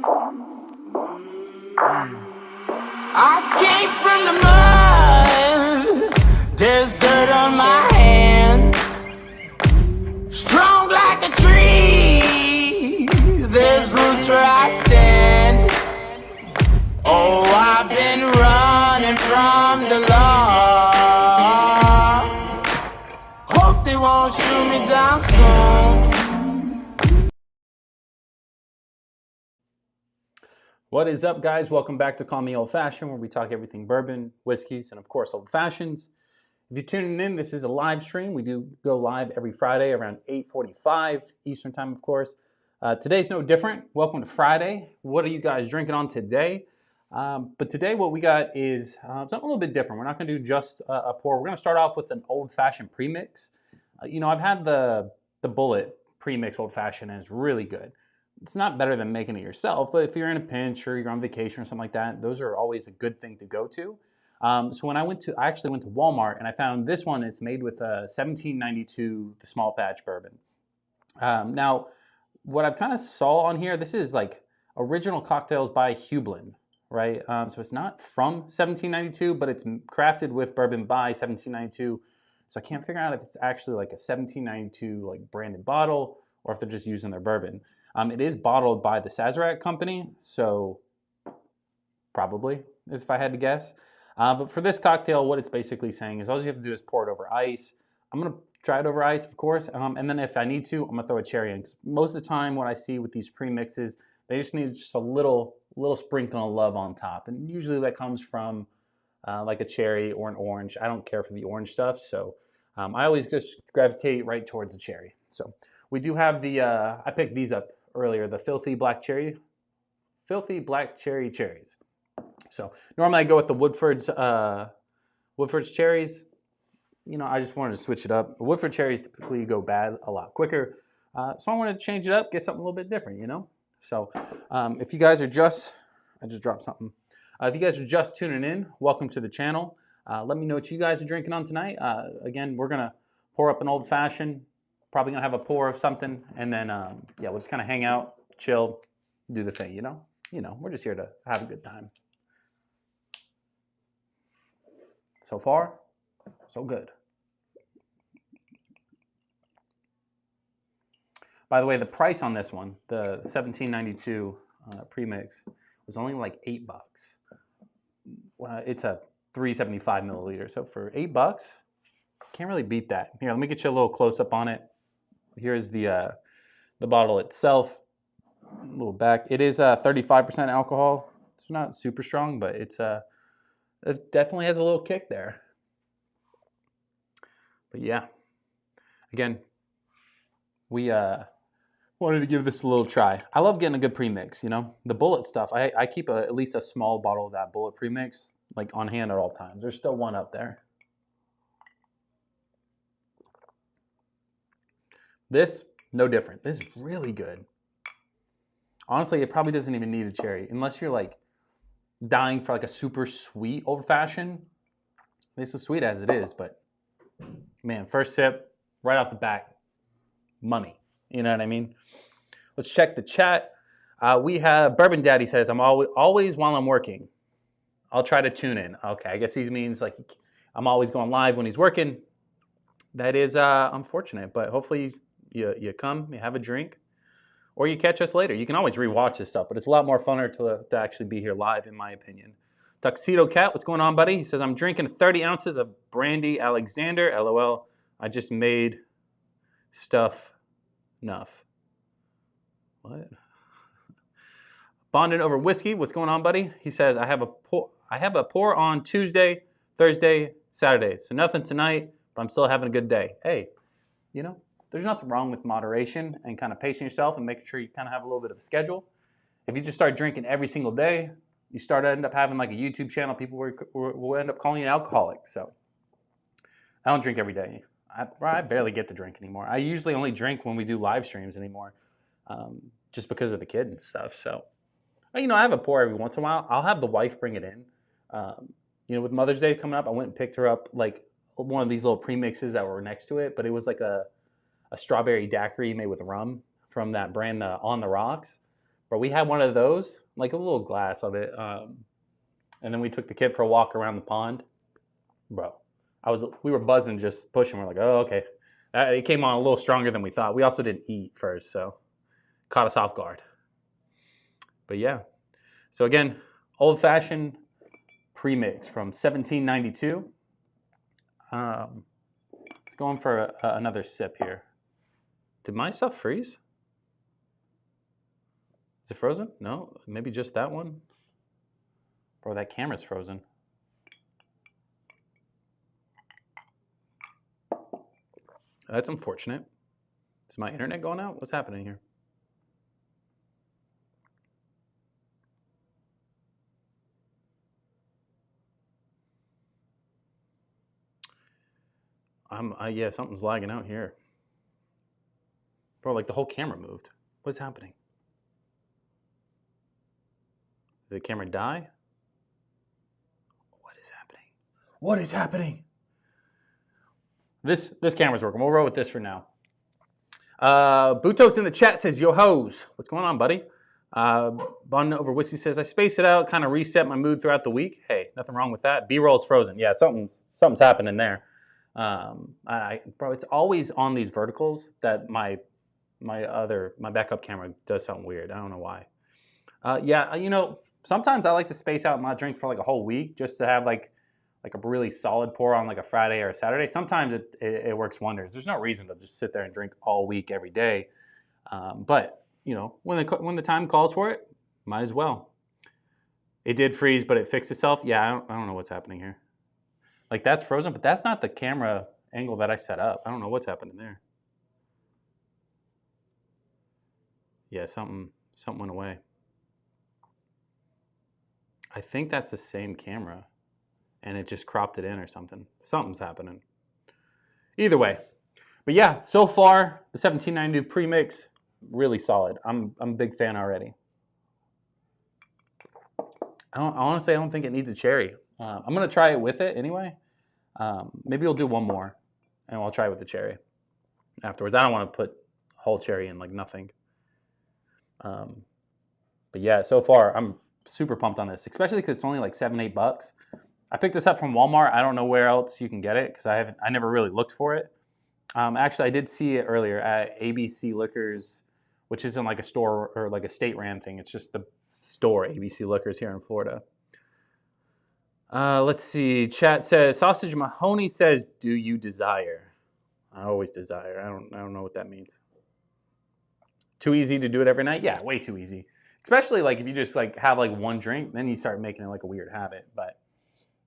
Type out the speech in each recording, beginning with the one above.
I came from the mud. There's dirt on my hands. Strong like a tree. There's roots where I stand. Oh, I've been running from the law. Hope they won't shoot me down soon. What is up, guys? Welcome back to Call Me Old Fashioned, where we talk everything bourbon, whiskeys, and of course, old fashions. If you're tuning in, this is a live stream. We do go live every Friday around 8:45 Eastern time, of course. Today's no different. Welcome to Friday. What are you guys drinking on today? But today what we got is something a little bit different. We're not going to do just a pour. We're going to start off with an old-fashioned premix. I've had the Bullet premix old-fashioned, and it's really good. It's not better than making it yourself, but if you're in a pinch or you're on vacation or something like that, those are always a good thing to go to. So when I actually went to Walmart and I found this one. It's made with 1792, the small batch bourbon. Now, what I've kind of saw on here, this is like original cocktails by Hublin, right? So it's not from 1792, but it's crafted with bourbon by 1792. So I can't figure out if it's actually like a 1792 like branded bottle or if they're just using their bourbon. It is bottled by the Sazerac company, so probably, if I had to guess. But for this cocktail, what it's basically saying is all you have to do is pour it over ice. I'm going to try it over ice, of course, and then if I need to, I'm going to throw a cherry in. 'Cause most of the time, what I see with these premixes, they just need just a little sprinkle of love on top. And usually that comes from like a cherry or an orange. I don't care for the orange stuff, so I always just gravitate right towards the cherry. So we do have the, I picked these up earlier, the filthy black cherry cherries. So normally I go with the Woodford's cherries. I just wanted to switch it up. Woodford cherries typically go bad a lot quicker, so I wanted to change it up, get something a little bit different. So if you guys are just, I just dropped something. If you guys are just tuning in, welcome to the channel. Let me know what you guys are drinking on tonight. Again, we're gonna pour up an old fashioned. Probably gonna have a pour of something, and then we'll just kind of hang out, chill, do the thing. We're just here to have a good time. So far, so good. By the way, the price on this one, the 1792 premix, was only like $8. It's a 375 milliliter, so for $8, can't really beat that. Here, let me get you a little close up on it. Here's the bottle itself. A little back. It is 35% alcohol. It's not super strong, but it definitely has a little kick there. But yeah, again, we wanted to give this a little try. I love getting a good premix. The Bullet stuff. I keep at least a small bottle of that Bullet premix like on hand at all times. There's still one up there. This, no different. This is really good. Honestly, it probably doesn't even need a cherry. Unless you're like dying for like a super sweet old fashioned. This is sweet as it is, but man, first sip, right off the bat, money. You know what I mean? Let's check the chat. We have Bourbon Daddy says, I'm always while I'm working. I'll try to tune in. Okay, I guess he means like I'm always going live when he's working. That is unfortunate, but hopefully you come, you have a drink, or you catch us later. You can always rewatch this stuff, but it's a lot more funner to actually be here live, in my opinion. Tuxedo Cat, what's going on, buddy? He says, I'm drinking 30 ounces of Brandy Alexander. LOL, I just made stuff enough. What? Bonding over whiskey, what's going on, buddy? He says, I have a pour on Tuesday, Thursday, Saturday. So nothing tonight, but I'm still having a good day. Hey, there's nothing wrong with moderation and kind of pacing yourself and making sure you kind of have a little bit of a schedule. If you just start drinking every single day, you end up having like a YouTube channel. People will end up calling you an alcoholic. So I don't drink every day. I barely get to drink anymore. I usually only drink when we do live streams anymore, just because of the kid and stuff. So, I have a pour every once in a while. I'll have the wife bring it in. With Mother's Day coming up, I went and picked her up like one of these little premixes that were next to it, but it was like a strawberry daiquiri made with rum from that brand, On the Rocks. But we had one of those, like a little glass of it. And then we took the kid for a walk around the pond. Bro, we were buzzing, just pushing. We're like, oh, okay. It came on a little stronger than we thought. We also didn't eat first, so caught us off guard. But yeah. So again, old-fashioned premix from 1792. Let's go in for another sip here. Did my stuff freeze? Is it frozen? No, maybe just that one. Bro, that camera's frozen. That's unfortunate. Is my internet going out? What's happening here? Yeah, something's lagging out here. Bro, like the whole camera moved. What's happening? Did the camera die? What is happening? What is happening? This camera's working. We'll roll with this for now. Butos in the chat says, yo hoes. What's going on, buddy? Bun over whiskey says, I space it out, kind of reset my mood throughout the week. Hey, nothing wrong with that. B-roll's frozen. Yeah, something's happening there. Bro, it's always on these verticals that my backup camera does something weird. I don't know why. Yeah, you know, sometimes I like to space out my drink for like a whole week just to have like a really solid pour on like a Friday or a Saturday. Sometimes it works wonders. There's no reason to just sit there and drink all week every day. But you know, when the time calls for it, might as well. It did freeze, but it fixed itself. Yeah, I don't know what's happening here. Like that's frozen, but that's not the camera angle that I set up. I don't know what's happening there. Yeah, something went away. I think that's the same camera and it just cropped it in or something. Something's happening. Either way. But yeah, so far, the 1792 premix, really solid. I'm a big fan already. Honestly, I don't think it needs a cherry. I'm going to try it with it anyway. Maybe we'll do one more, and I'll try it with the cherry afterwards. I don't want to put whole cherry in like nothing. But yeah, so far, I'm super pumped on this, especially because it's only like $7-8. I picked this up from Walmart. I don't know where else you can get it because I never really looked for it. Actually, I did see it earlier at ABC Liquors, which isn't like a store or like a state ran thing. It's just the store, ABC Liquors here in Florida. Let's see. Chat says, Sausage Mahoney says, do you desire? I always desire. I don't know what that means. Too easy to do it every night? Yeah, way too easy. Especially like if you just like have like one drink, then you start making it like a weird habit. But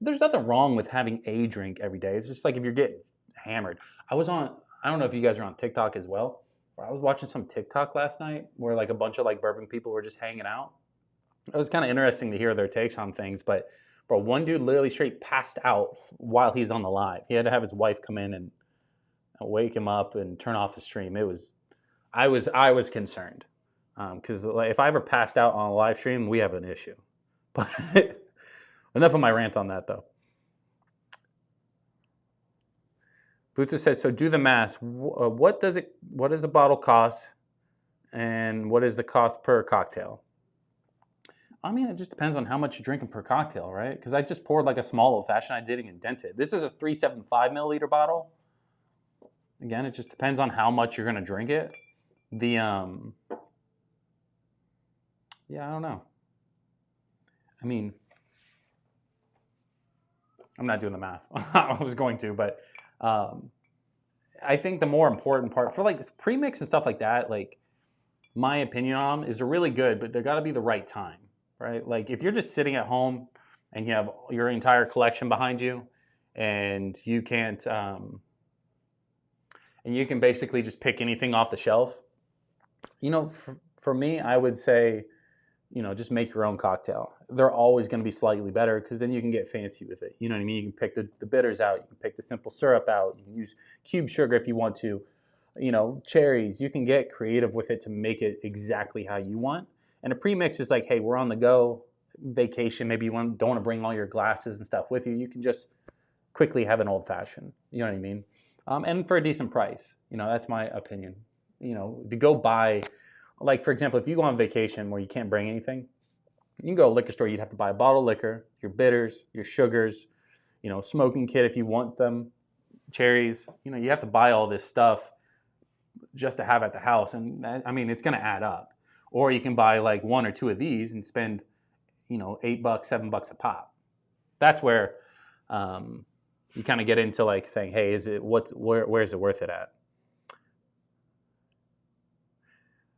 there's nothing wrong with having a drink every day. It's just like if you're getting hammered. I don't know if you guys are on TikTok as well. I was watching some TikTok last night where like a bunch of like bourbon people were just hanging out. It was kind of interesting to hear their takes on things, but bro, one dude literally straight passed out while he's on the live. He had to have his wife come in and wake him up and turn off his stream. I was concerned because like, if I ever passed out on a live stream, we have an issue. But enough of my rant on that though. Buta says, so do the math. What does a bottle cost, and what is the cost per cocktail? I mean, it just depends on how much you're drinking per cocktail, right? Because I just poured like a small old fashioned. I didn't indent it. This is a 375 milliliter bottle. Again, it just depends on how much you're gonna drink it. Yeah, I don't know. I mean, I'm not doing the math. I was going to, but I think the more important part for like this premix and stuff like that, like my opinion on them is they're really good, but they're got to be the right time, right? Like if you're just sitting at home and you have your entire collection behind you, and you can't, and you can basically just pick anything off the shelf. You know, for me, I would say, you know, just make your own cocktail. They're always going to be slightly better because then you can get fancy with it. You know what I mean? You can pick the bitters out. You can pick the simple syrup out. You can use cube sugar if you want to. You know, cherries. You can get creative with it to make it exactly how you want. And a premix is like, hey, we're on the go, vacation. Maybe you don't want to bring all your glasses and stuff with you. You can just quickly have an old fashioned. You know what I mean? And for a decent price. You know, that's my opinion. You know, to go buy like for example, if you go on vacation where you can't bring anything, you can go to a liquor store. You'd have to buy a bottle of liquor, your bitters, your sugars, you know, smoking kit if you want them, cherries. You know, you have to buy all this stuff just to have at the house, and that, I mean, it's going to add up. Or you can buy like one or two of these and spend, you know, $8, $7 a pop. That's where you kind of get into like saying, hey, is it where is it worth it at?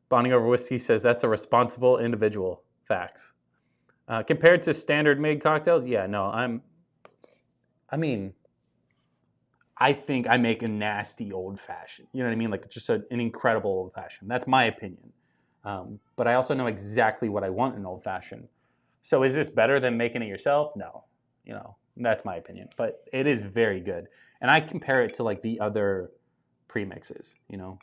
Bonding over whiskey says that's a responsible individual. Facts. Compared to standard made cocktails, yeah, no, I think I make a nasty old fashioned. You know what I mean? Like just an incredible old fashioned. That's my opinion. But I also know exactly what I want in old fashioned. So is this better than making it yourself? No. You know, that's my opinion. But it is very good. And I compare it to like the other premixes, you know.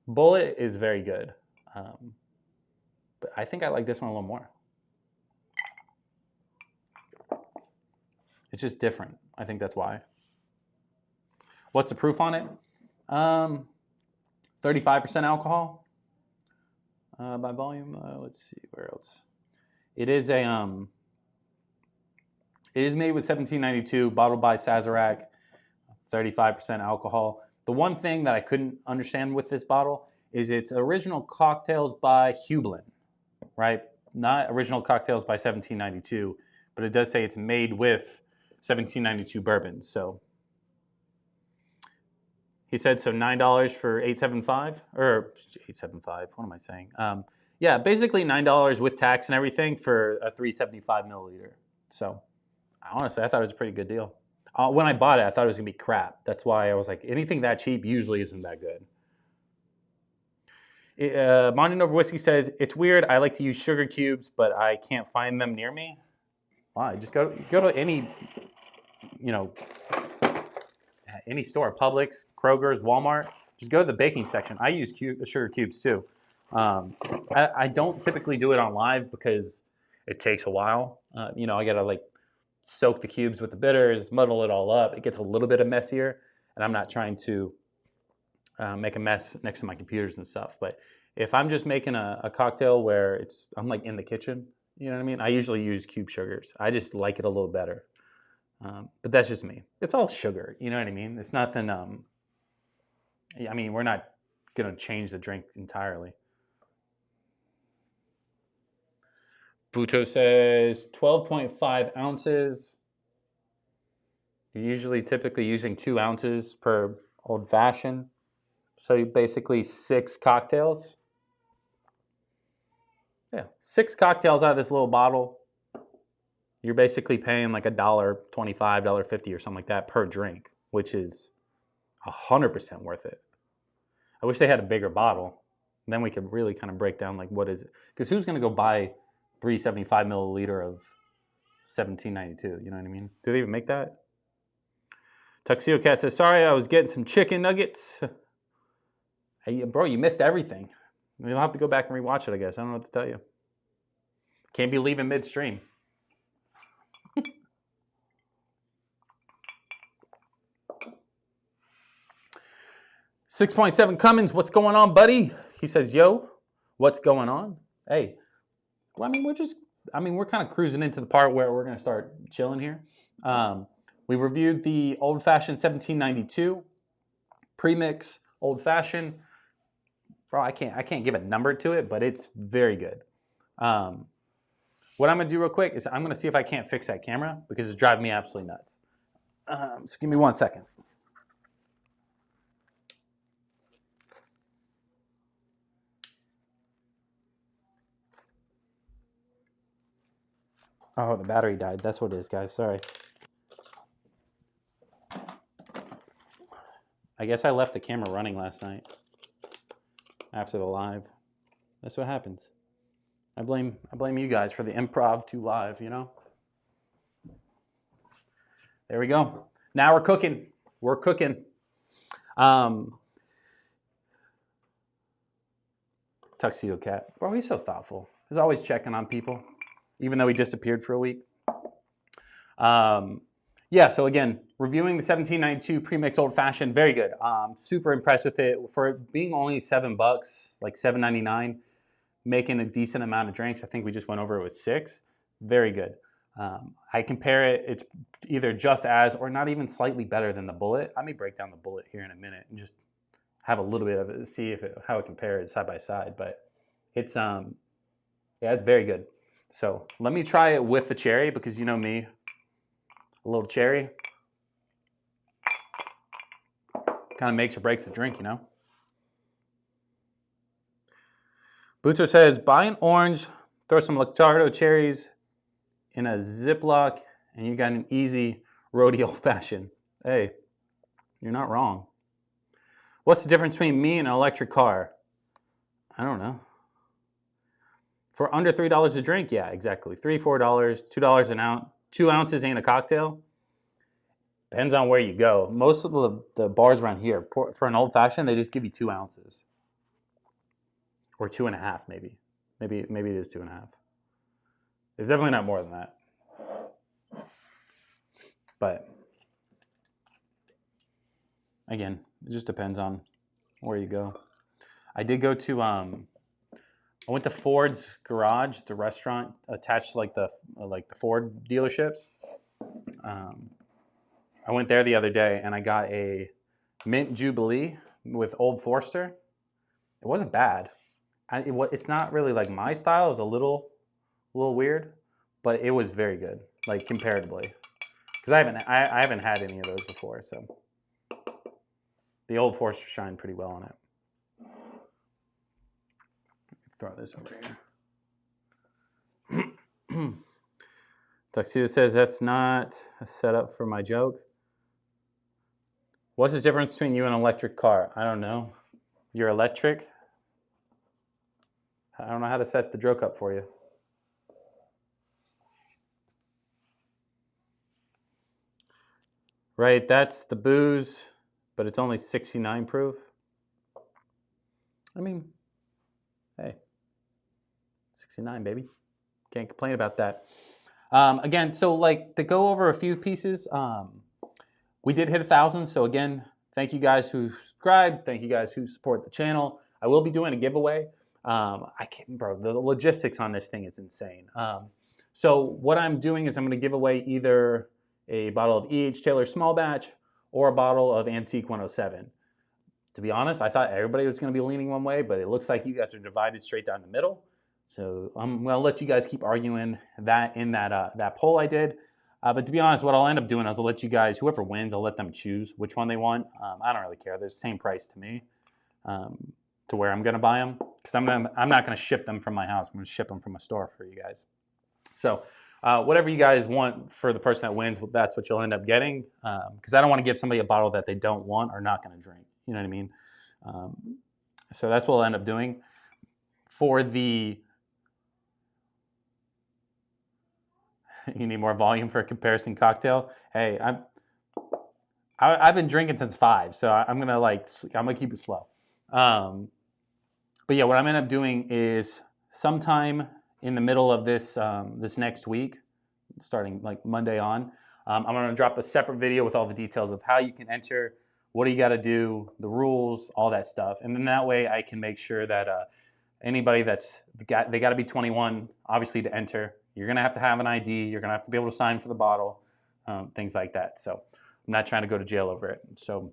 Bullet is very good. But I think I like this one a little more. It's just different. I think that's why. What's the proof on it? 35% alcohol by volume. Let's see where else. It is a it is made with 1792, bottled by Sazerac, 35% alcohol. The one thing that I couldn't understand with this bottle is its original cocktails by Hublin, right? Not original cocktails by 1792, but it does say it's made with 1792 bourbon. So he said, so $9 for 875 or 875. What am I saying? Yeah, basically $9 with tax and everything for a 375 milliliter. So honestly, I thought it was a pretty good deal. When I bought it, I thought it was gonna be crap. That's why I was like, anything that cheap usually isn't that good. Bonding Over Whiskey says, it's weird. I like to use sugar cubes, but I can't find them near me. Why? Just go to any, you know, any store, Publix, Kroger's, Walmart. Just go to the baking section. I use sugar cubes too. I don't typically do it on live because it takes a while. You know, I gotta like soak the cubes with the bitters, muddle it all up. It gets a little bit messier, and I'm not trying to make a mess next to my computers and stuff. But if I'm just making a cocktail where I'm like in the kitchen, you know what I mean? I usually use cube sugars. I just like it a little better. But that's just me. It's all sugar, you know what I mean? It's nothing, I mean, we're not going to change the drink entirely. Buto says 12.5 ounces. You're usually typically using 2 ounces per old fashioned. So you basically 6 cocktails. Yeah, 6 cocktails out of this little bottle. You're basically paying like $1.25, $1.50 or something like that per drink, which is 100% worth it. I wish they had a bigger bottle. Then we could really kind of break down like what is it? Because who's going to go buy 375 milliliter of 1792? You know what I mean? Do they even make that? Tuxedo Cat says, sorry, I was getting some chicken nuggets. Hey, bro, you missed everything. You'll have to go back and rewatch it, I guess. I don't know what to tell you. Can't be leaving midstream. 6.7 Cummins, what's going on, buddy? He says, yo, what's going on? Hey, well, I mean, we're kind of cruising into the part where we're going to start chilling here. We reviewed the Old Fashioned 1792 premix Old Fashioned. Bro, I can't give a number to it, but it's very good. What I'm going to do real quick is I'm going to see if I can't fix that camera because it's driving me absolutely nuts. So give me 1 second. Oh, the battery died. That's what it is, guys. Sorry. I guess I left the camera running last night after the live. That's what happens. I blame you guys for the improv to live, you know? There we go. Now we're cooking. We're cooking. Tuxedo Cat. Bro, he's so thoughtful. He's always checking on people, even though he disappeared for a week. Yeah, yeah, so again, reviewing the 1792 Premix Old Fashioned, very good. Super impressed with it. For it being only $7, like $7.99, making a decent amount of drinks. I think we just went over it with 6. Very good. I compare it, it's either just as or not even slightly better than the Bullet. I may break down the Bullet here in a minute and just have a little bit of it, see if how it compares side by side. But it's yeah, it's very good. So let me try it with the cherry, because you know me, a little cherry kind of makes or breaks the drink, you know. Buto says, buy an orange, throw some Luxardo cherries in a Ziploc, and you got an easy roadie old fashioned. Hey, you're not wrong. What's the difference between me and an electric car? I don't know. For under $3 a drink, yeah, exactly. $3, $4, $2 an ounce. 2 ounces ain't a cocktail. Depends on where you go. Most of the bars around here, for an old fashioned, they just give you 2 ounces. Or 2.5, maybe. Maybe it is 2.5. It's definitely not more than that. But again, it just depends on where you go. I did go to I went to Ford's Garage, the restaurant attached to like the Ford dealerships. I went there the other day and I got a Mint Jubilee with Old Forester. It wasn't bad. It's not really like my style. It was a little weird, but it was very good, like comparatively, because I haven't had any of those before. So the Old Forester shined pretty well on it. Throw this over here. Tuxedo says that's not a setup for my joke. What's the difference between you and an electric car? I don't know. You're electric. I don't know how to set the joke up for you. Right, that's the booze, but it's only 69 proof. I mean, hey, 69, baby. Can't complain about that. Again, so like to go over a few pieces, we did hit 1,000. So again, thank you guys who subscribed. Thank you guys who support the channel. I will be doing a giveaway. I can't, bro, the logistics on this thing is insane. So what I'm doing is I'm going to give away either a bottle of E.H. Taylor Small Batch or a bottle of Antique 107. To be honest, I thought everybody was going to be leaning one way, but it looks like you guys are divided straight down the middle. So I'm going to let you guys keep arguing that in that poll I did. But to be honest, what I'll end up doing is I'll let you guys, whoever wins, I'll let them choose which one they want. I don't really care. They're the same price to me, to where I'm going to buy them, because I'm not going to ship them from my house. I'm going to ship them from a store for you guys. So whatever you guys want for the person that wins, that's what you'll end up getting, because I don't want to give somebody a bottle that they don't want or not going to drink. You know what I mean? So that's what I'll end up doing. For the... You need more volume for a comparison cocktail? Hey, I've been drinking since 5, so I'm gonna keep it slow. But yeah, what I'm gonna end up doing is sometime in the middle of this this next week, starting like Monday on, I'm gonna drop a separate video with all the details of how you can enter, what do you got to do, the rules, all that stuff, and then that way I can make sure that anybody they got to be 21, obviously, to enter. You're going to have an ID. You're going to have to be able to sign for the bottle, things like that. So I'm not trying to go to jail over it. So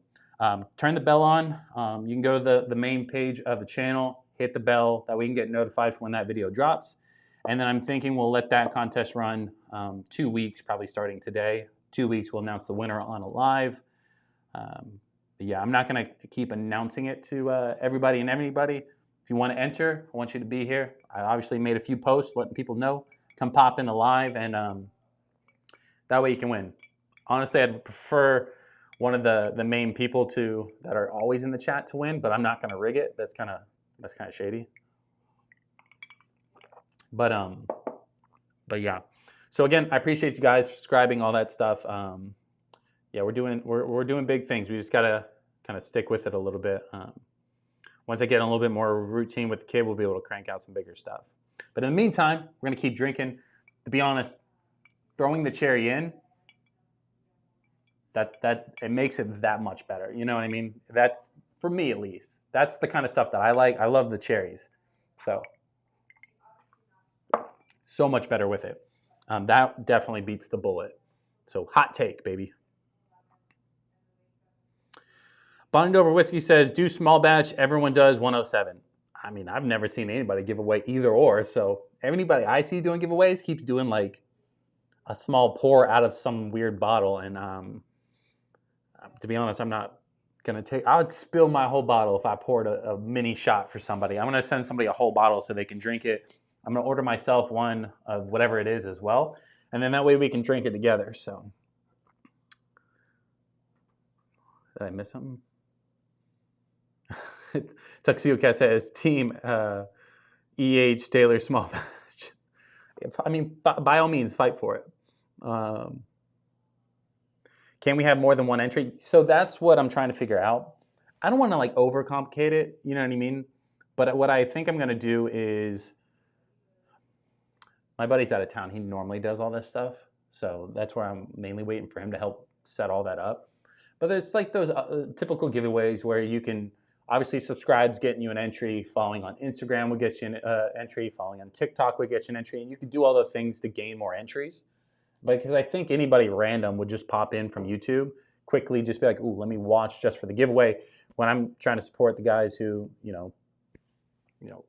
turn the bell on. You can go to the main page of the channel, hit the bell. That way you can get notified for when that video drops. And then I'm thinking we'll let that contest run 2 weeks, probably starting today. 2 weeks, we'll announce the winner on a live. But yeah, I'm not going to keep announcing it to everybody and anybody. If you want to enter, I want you to be here. I obviously made a few posts letting people know. Come pop in the live, and that way you can win. Honestly, I'd prefer one of the main people that are always in the chat to win, but I'm not going to rig it. That's kind of shady. But yeah. So again, I appreciate you guys subscribing, all that stuff. Yeah, we're doing big things. We just gotta kind of stick with it a little bit. Once I get in a little bit more routine with the kid, we'll be able to crank out some bigger stuff. But in the meantime, we're going to keep drinking. To be honest, throwing the cherry in, that it makes it that much better. You know what I mean? That's, for me at least. That's the kind of stuff that I like. I love the cherries. So much better with it. That definitely beats the bullet. So hot take, baby. Bonded Over Whiskey says, do small batch. Everyone does 107. I mean, I've never seen anybody give away either or. So anybody I see doing giveaways keeps doing like a small pour out of some weird bottle. And to be honest, I'm not going to take, I would spill my whole bottle if I poured a mini shot for somebody. I'm going to send somebody a whole bottle so they can drink it. I'm going to order myself one of whatever it is as well. And then that way we can drink it together. So, did I miss something? Tuxedo Cat says, Team EH Taylor small batch. I mean, by all means, fight for it. Can we have more than one entry? So that's what I'm trying to figure out. I don't want to like overcomplicate it, you know what I mean? But what I think I'm going to do is, my buddy's out of town. He normally does all this stuff. So that's where I'm mainly waiting for him to help set all that up. But there's like those typical giveaways where you can, obviously subscribe's getting you an entry, following on Instagram will get you an entry, following on TikTok will get you an entry, and you can do all the things to gain more entries. Because I think anybody random would just pop in from YouTube, quickly just be like, ooh, let me watch just for the giveaway, when I'm trying to support the guys who,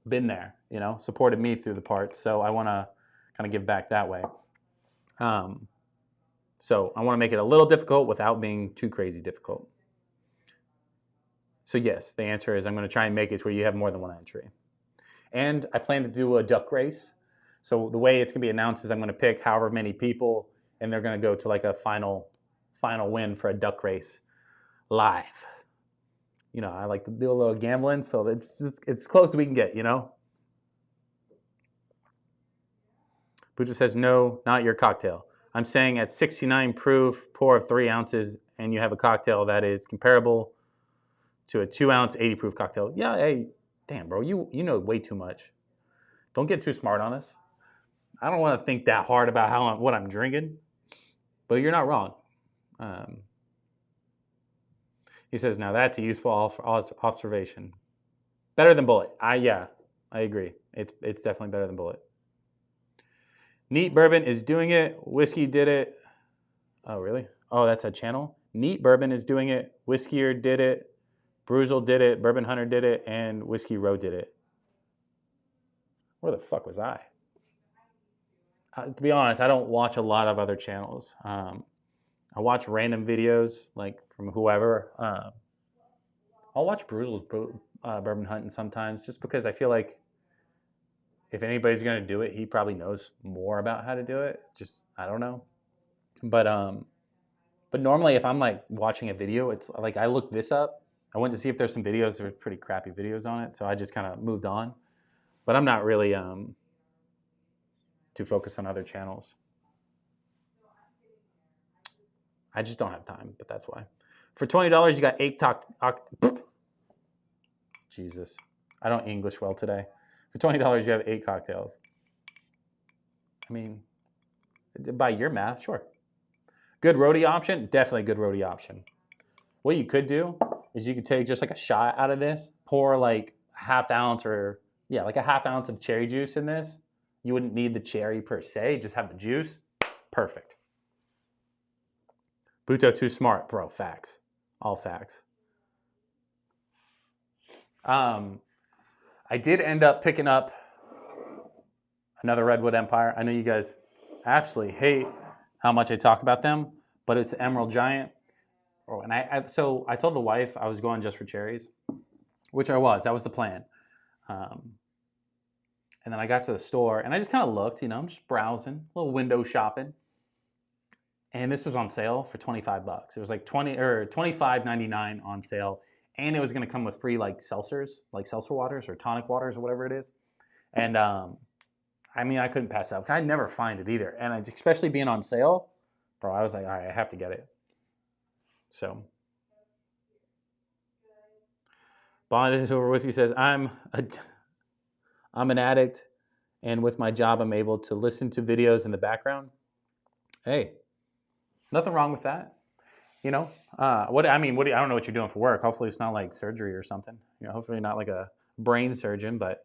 been there, supported me through the parts. So I want to kind of give back that way. So I want to make it a little difficult without being too crazy difficult. So yes, the answer is I'm going to try and make it where you have more than one entry. And I plan to do a duck race. So the way it's going to be announced is I'm going to pick however many people, and they're going to go to like a final win for a duck race live. I like to do a little gambling, so it's close as we can get, Bucha says, no, not your cocktail. I'm saying at 69 proof, pour of 3 ounces, and you have a cocktail that is comparable to a 2-ounce 80 proof cocktail. Yeah, hey, damn, bro, you know way too much. Don't get too smart on us. I don't want to think that hard about what I'm drinking, but you're not wrong. He says, now that's a useful observation. Better than Bullet. I agree. It's definitely better than Bullet. Neat Bourbon is doing it. Whiskey did it. Oh, really? Oh, that's a channel? Neat Bourbon is doing it. Whiskyer did it. Bruzel did it. Bourbon Hunter did it. And Whiskey Row did it. Where the fuck was I? To be honest, I don't watch a lot of other channels. I watch random videos, like from whoever. I'll watch Bruzel's Bourbon Hunting sometimes, just because I feel like if anybody's going to do it, he probably knows more about how to do it. Just, I don't know. But normally if I'm like watching a video, it's like I looked this up. I went to see if there's some videos. There were pretty crappy videos on it, so I just kind of moved on. But I'm not really too focused on other channels. I just don't have time, but that's why. For $20, you got 8 Jesus. I don't English well today. For $20, you have 8 cocktails. I mean, by your math, sure. Good roadie option? Definitely a good roadie option. What you could do is you could take just like a shot out of this, pour like a half ounce of cherry juice in this. You wouldn't need the cherry per se, just have the juice. Perfect. Buto too smart, bro. Facts. All facts. I did end up picking up another Redwood Empire. I know you guys absolutely hate how much I talk about them, but it's Emerald Giant. And so I told the wife I was going just for cherries, which I was. That was the plan. And then I got to the store, and I just kind of looked, I'm just browsing, a little window shopping. And this was on sale for $25. It was like $25.99 on sale. And it was going to come with free like seltzers, like seltzer waters or tonic waters or whatever it is. And I couldn't pass up. I never find it either. And especially being on sale, bro, I was like, all right, I have to get it. So, Bonded Over Whiskey says, I'm an addict, and with my job, I'm able to listen to videos in the background. Hey, nothing wrong with that. You know, what I mean, I don't know what you're doing for work. Hopefully, it's not like surgery or something. You know, hopefully not like a brain surgeon. But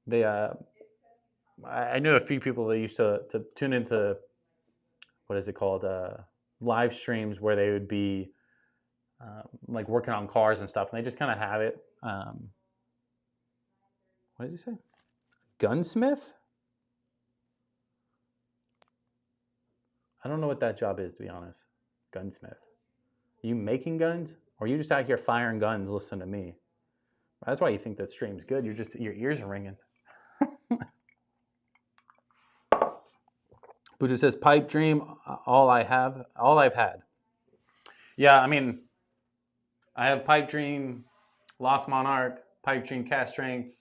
they, I knew a few people that used to tune into what is it called, live streams where they would be like working on cars and stuff, and they just kind of have it. What does he say? Gunsmith? I don't know what that job is, to be honest. Gunsmith. Are you making guns? Or are you just out here firing guns listening to me? That's why you think that stream's good. Your ears are ringing. Buja says, pipe dream, all I've had. Yeah, I mean, I have pipe dream, Lost Monarch, pipe dream, cast strength,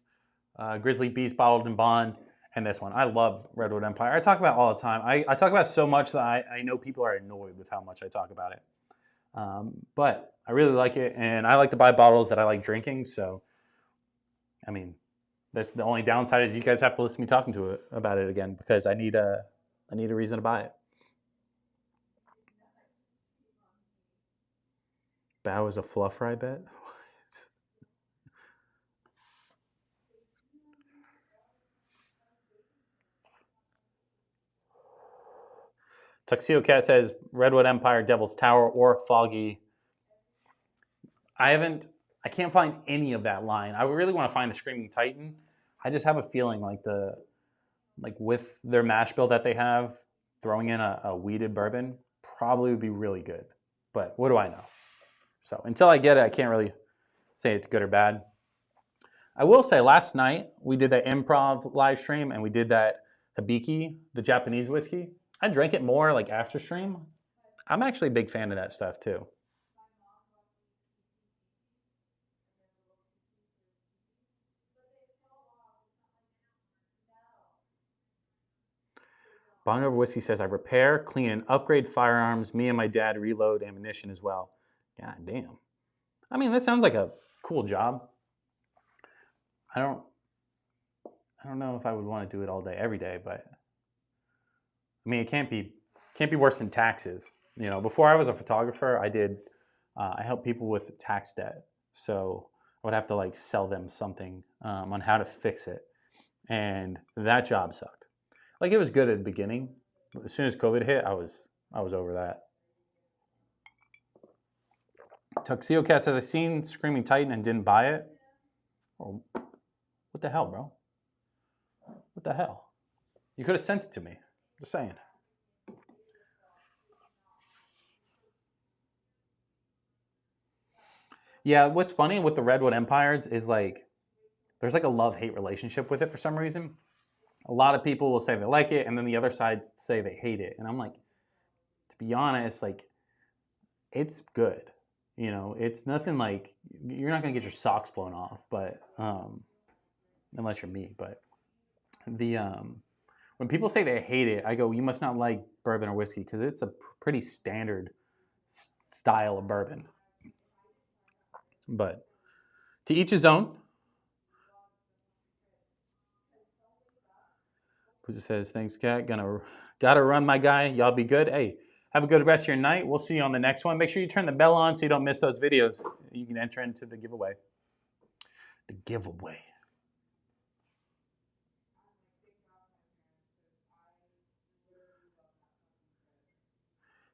Grizzly Beast, bottled in bond, and this one. I love Redwood Empire. I talk about it all the time. I talk about it so much that I know people are annoyed with how much I talk about it. But I really like it, and I like to buy bottles that I like drinking. So, I mean, that's the only downside is you guys have to listen to me talking to it about it again because I need a reason to buy it. Bow is a fluff fry bet. Tuxedo Cat says Redwood Empire, Devil's Tower, or Foggy. I can't find any of that line. I really want to find a Screaming Titan. I just have a feeling like with their mash bill that they have, throwing in a weeded bourbon probably would be really good. But what do I know? So until I get it, I can't really say it's good or bad. I will say last night we did that improv live stream and we did that Hibiki, the Japanese whiskey. I drank it more like after stream. I'm actually a big fan of that stuff too. Bond Over Whiskey says, I repair, clean, and upgrade firearms. Me and my dad reload ammunition as well. God damn. I mean, this sounds like a cool job. I don't know if I would want to do it all day, every day, but I mean, it can't be worse than taxes. You know, before I was a photographer, I helped people with tax debt. So I would have to like sell them something on how to fix it. And that job sucked. Like it was good at the beginning. But as soon as COVID hit, I was over that. Tuxedo Cat says, I seen Screaming Titan and didn't buy it. Oh, what the hell, bro? What the hell? You could have sent it to me. Just saying. Yeah, what's funny with the Redwood Empires is like, there's like a love-hate relationship with it for some reason. A lot of people will say they like it, and then the other side say they hate it. And I'm like, to be honest, like, it's good. You know, it's nothing like, you're not going to get your socks blown off, but, unless you're me. But when people say they hate it, I go, you must not like bourbon or whiskey, because it's a pretty standard style of bourbon. But to each his own. Who says, thanks, Kat. Gotta run, my guy. Y'all be good. Hey, have a good rest of your night. We'll see you on the next one. Make sure you turn the bell on so you don't miss those videos. You can enter into the giveaway. The giveaway.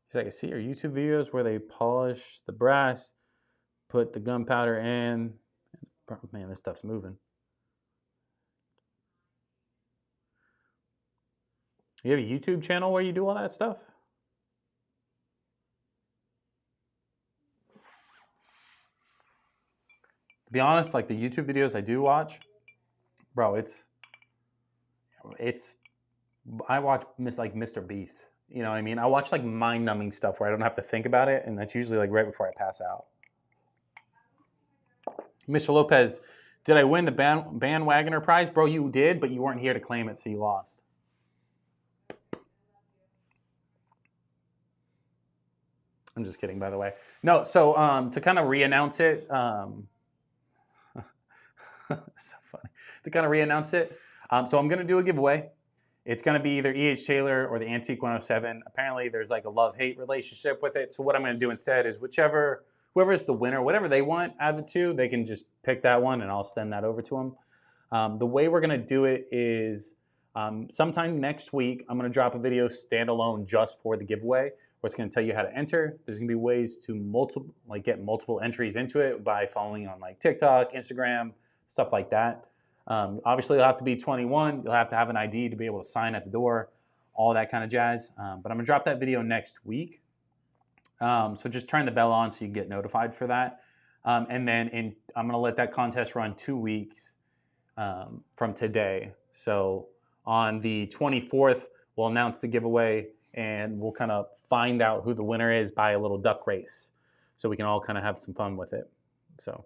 He's like, I see your YouTube videos where they polish the brass, put the gunpowder in. Man, this stuff's moving. You have a YouTube channel where you do all that stuff? To be honest, like the YouTube videos I do watch, bro, I watch like Mr. Beast. You know what I mean? I watch like mind-numbing stuff where I don't have to think about it, and that's usually like right before I pass out. Mr. Lopez, did I win the bandwagoner prize? Bro, you did, but you weren't here to claim it, so you lost. I'm just kidding, by the way. No, so to kind of re-announce it, so funny. To kind of re-announce it, so I'm going to do a giveaway. It's going to be either E.H. Taylor or the Antique 107. Apparently, there's like a love-hate relationship with it. So what I'm going to do instead is whoever is the winner, whatever they want out of the two, they can just pick that one, and I'll send that over to them. The way we're going to do it is sometime next week, I'm going to drop a video standalone just for the giveaway, where it's going to tell you how to enter. There's going to be ways to get multiple entries into it by following on like TikTok, Instagram, stuff like that. Obviously, you'll have to be 21. You'll have to have an ID to be able to sign at the door, all that kind of jazz. But I'm going to drop that video next week. So just turn the bell on so you get notified for that. And then I'm going to let that contest run 2 weeks from today. So on the 24th, we'll announce the giveaway, and we'll kind of find out who the winner is by a little duck race. So we can all kind of have some fun with it. So.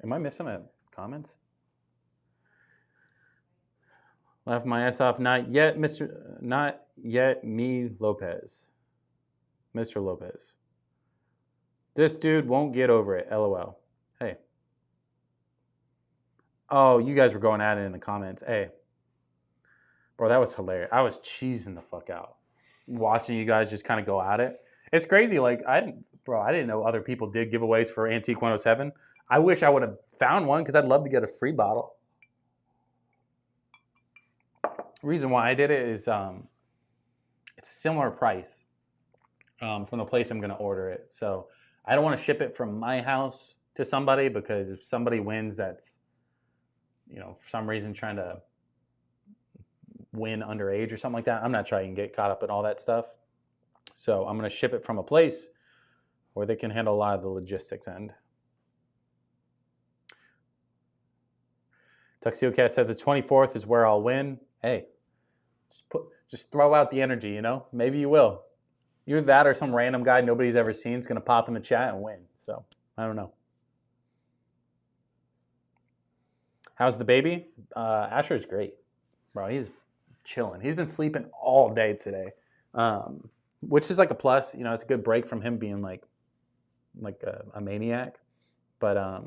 Am I missing a comments? Left my ass off. Not yet, Mr. Not yet, me, Lopez. Mr. Lopez. This dude won't get over it. LOL. Hey. Oh, you guys were going at it in the comments. Hey. Bro, that was hilarious. I was cheesing the fuck out. Watching you guys just kind of go at it. It's crazy. Like, I didn't know other people did giveaways for Antique 107. I wish I would have found one because I'd love to get a free bottle. Reason why I did it is it's a similar price from the place I'm going to order it. So I don't want to ship it from my house to somebody, because if somebody wins that's, for some reason trying to win underage or something like that, I'm not trying to get caught up in all that stuff. So I'm going to ship it from a place where they can handle a lot of the logistics end. Tuxedo Cat said the 24th is where I'll win. Hey, just throw out the energy, Maybe you will. You're that or some random guy nobody's ever seen is going to pop in the chat and win. So, I don't know. How's the baby? Asher's great. Bro, he's chilling. He's been sleeping all day today, which is like a plus. It's a good break from him being like a maniac. But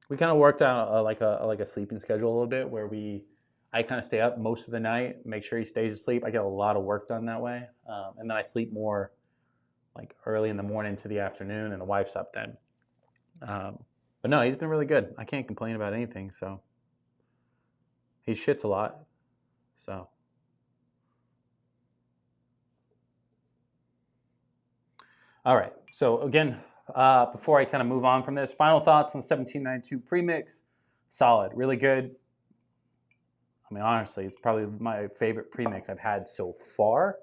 we kind of worked out like a sleeping schedule a little bit, where I kind of stay up most of the night, make sure he stays asleep. I get a lot of work done that way, and then I sleep more like early in the morning to the afternoon, and the wife's up then. But no, he's been really good. I can't complain about anything. So he shits a lot. So all right. So again, before I kind of move on from this, final thoughts on 1792 Premix. Solid, really good. I mean, honestly, it's probably my favorite premix I've had so far.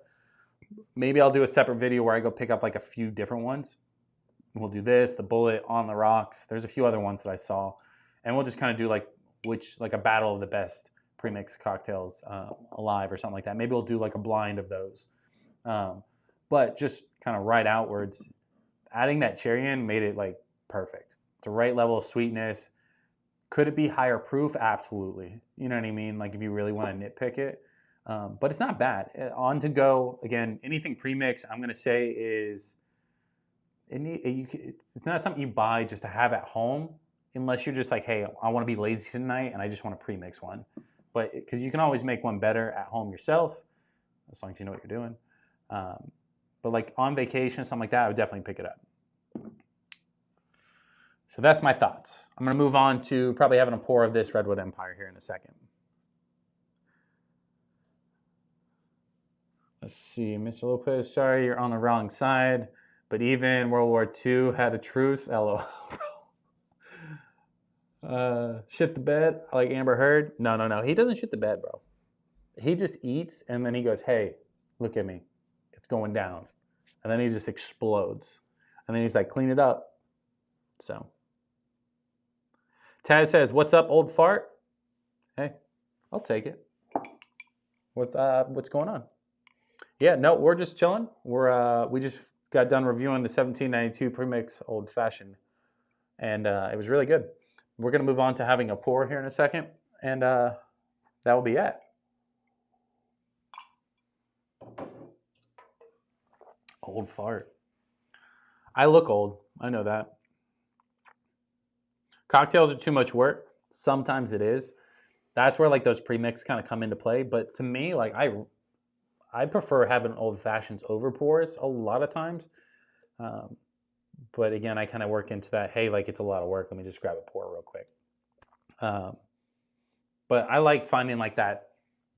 Maybe I'll do a separate video where I go pick up like a few different ones. We'll do this, the Bullet, On the Rocks. There's a few other ones that I saw. And we'll just kind of do like a battle of the best premix cocktails alive or something like that. Maybe we'll do like a blind of those. But just kind of right outwards, adding that cherry in made it like perfect. The right level of sweetness. Could it be higher proof? Absolutely. You know what I mean? Like if you really want to nitpick it. But it's not bad. On to go, again, anything premix, I'm going to say is, it's not something you buy just to have at home, unless you're just like, hey, I want to be lazy tonight and I just want to premix one. But because you can always make one better at home yourself, as long as you know what you're doing. But like on vacation, something like that, I would definitely pick it up. So that's my thoughts. I'm going to move on to probably having a pour of this Redwood Empire here in a second. Let's see, Mr. Lopez, sorry, you're on the wrong side. But even World War II had a truce. LOL. Shit the bed like Amber Heard. No. He doesn't shit the bed, bro. He just eats and then he goes, hey, look at me. It's going down. And then he just explodes. And then he's like, clean it up. So. Taz says, what's up, old fart? Hey, I'll take it. What's going on? Yeah, no, we're just chilling. We just got done reviewing the 1792 Premix Old Fashioned, and it was really good. We're going to move on to having a pour here in a second, and that will be it. Old fart. I look old. I know that. Cocktails are too much work. Sometimes it is. That's where like those premix kind of come into play. But to me, like I prefer having old fashions over pours a lot of times. Um, but again, I kind of work into that. Hey, like it's a lot of work. Let me just grab a pour real quick. Um, but I like finding like that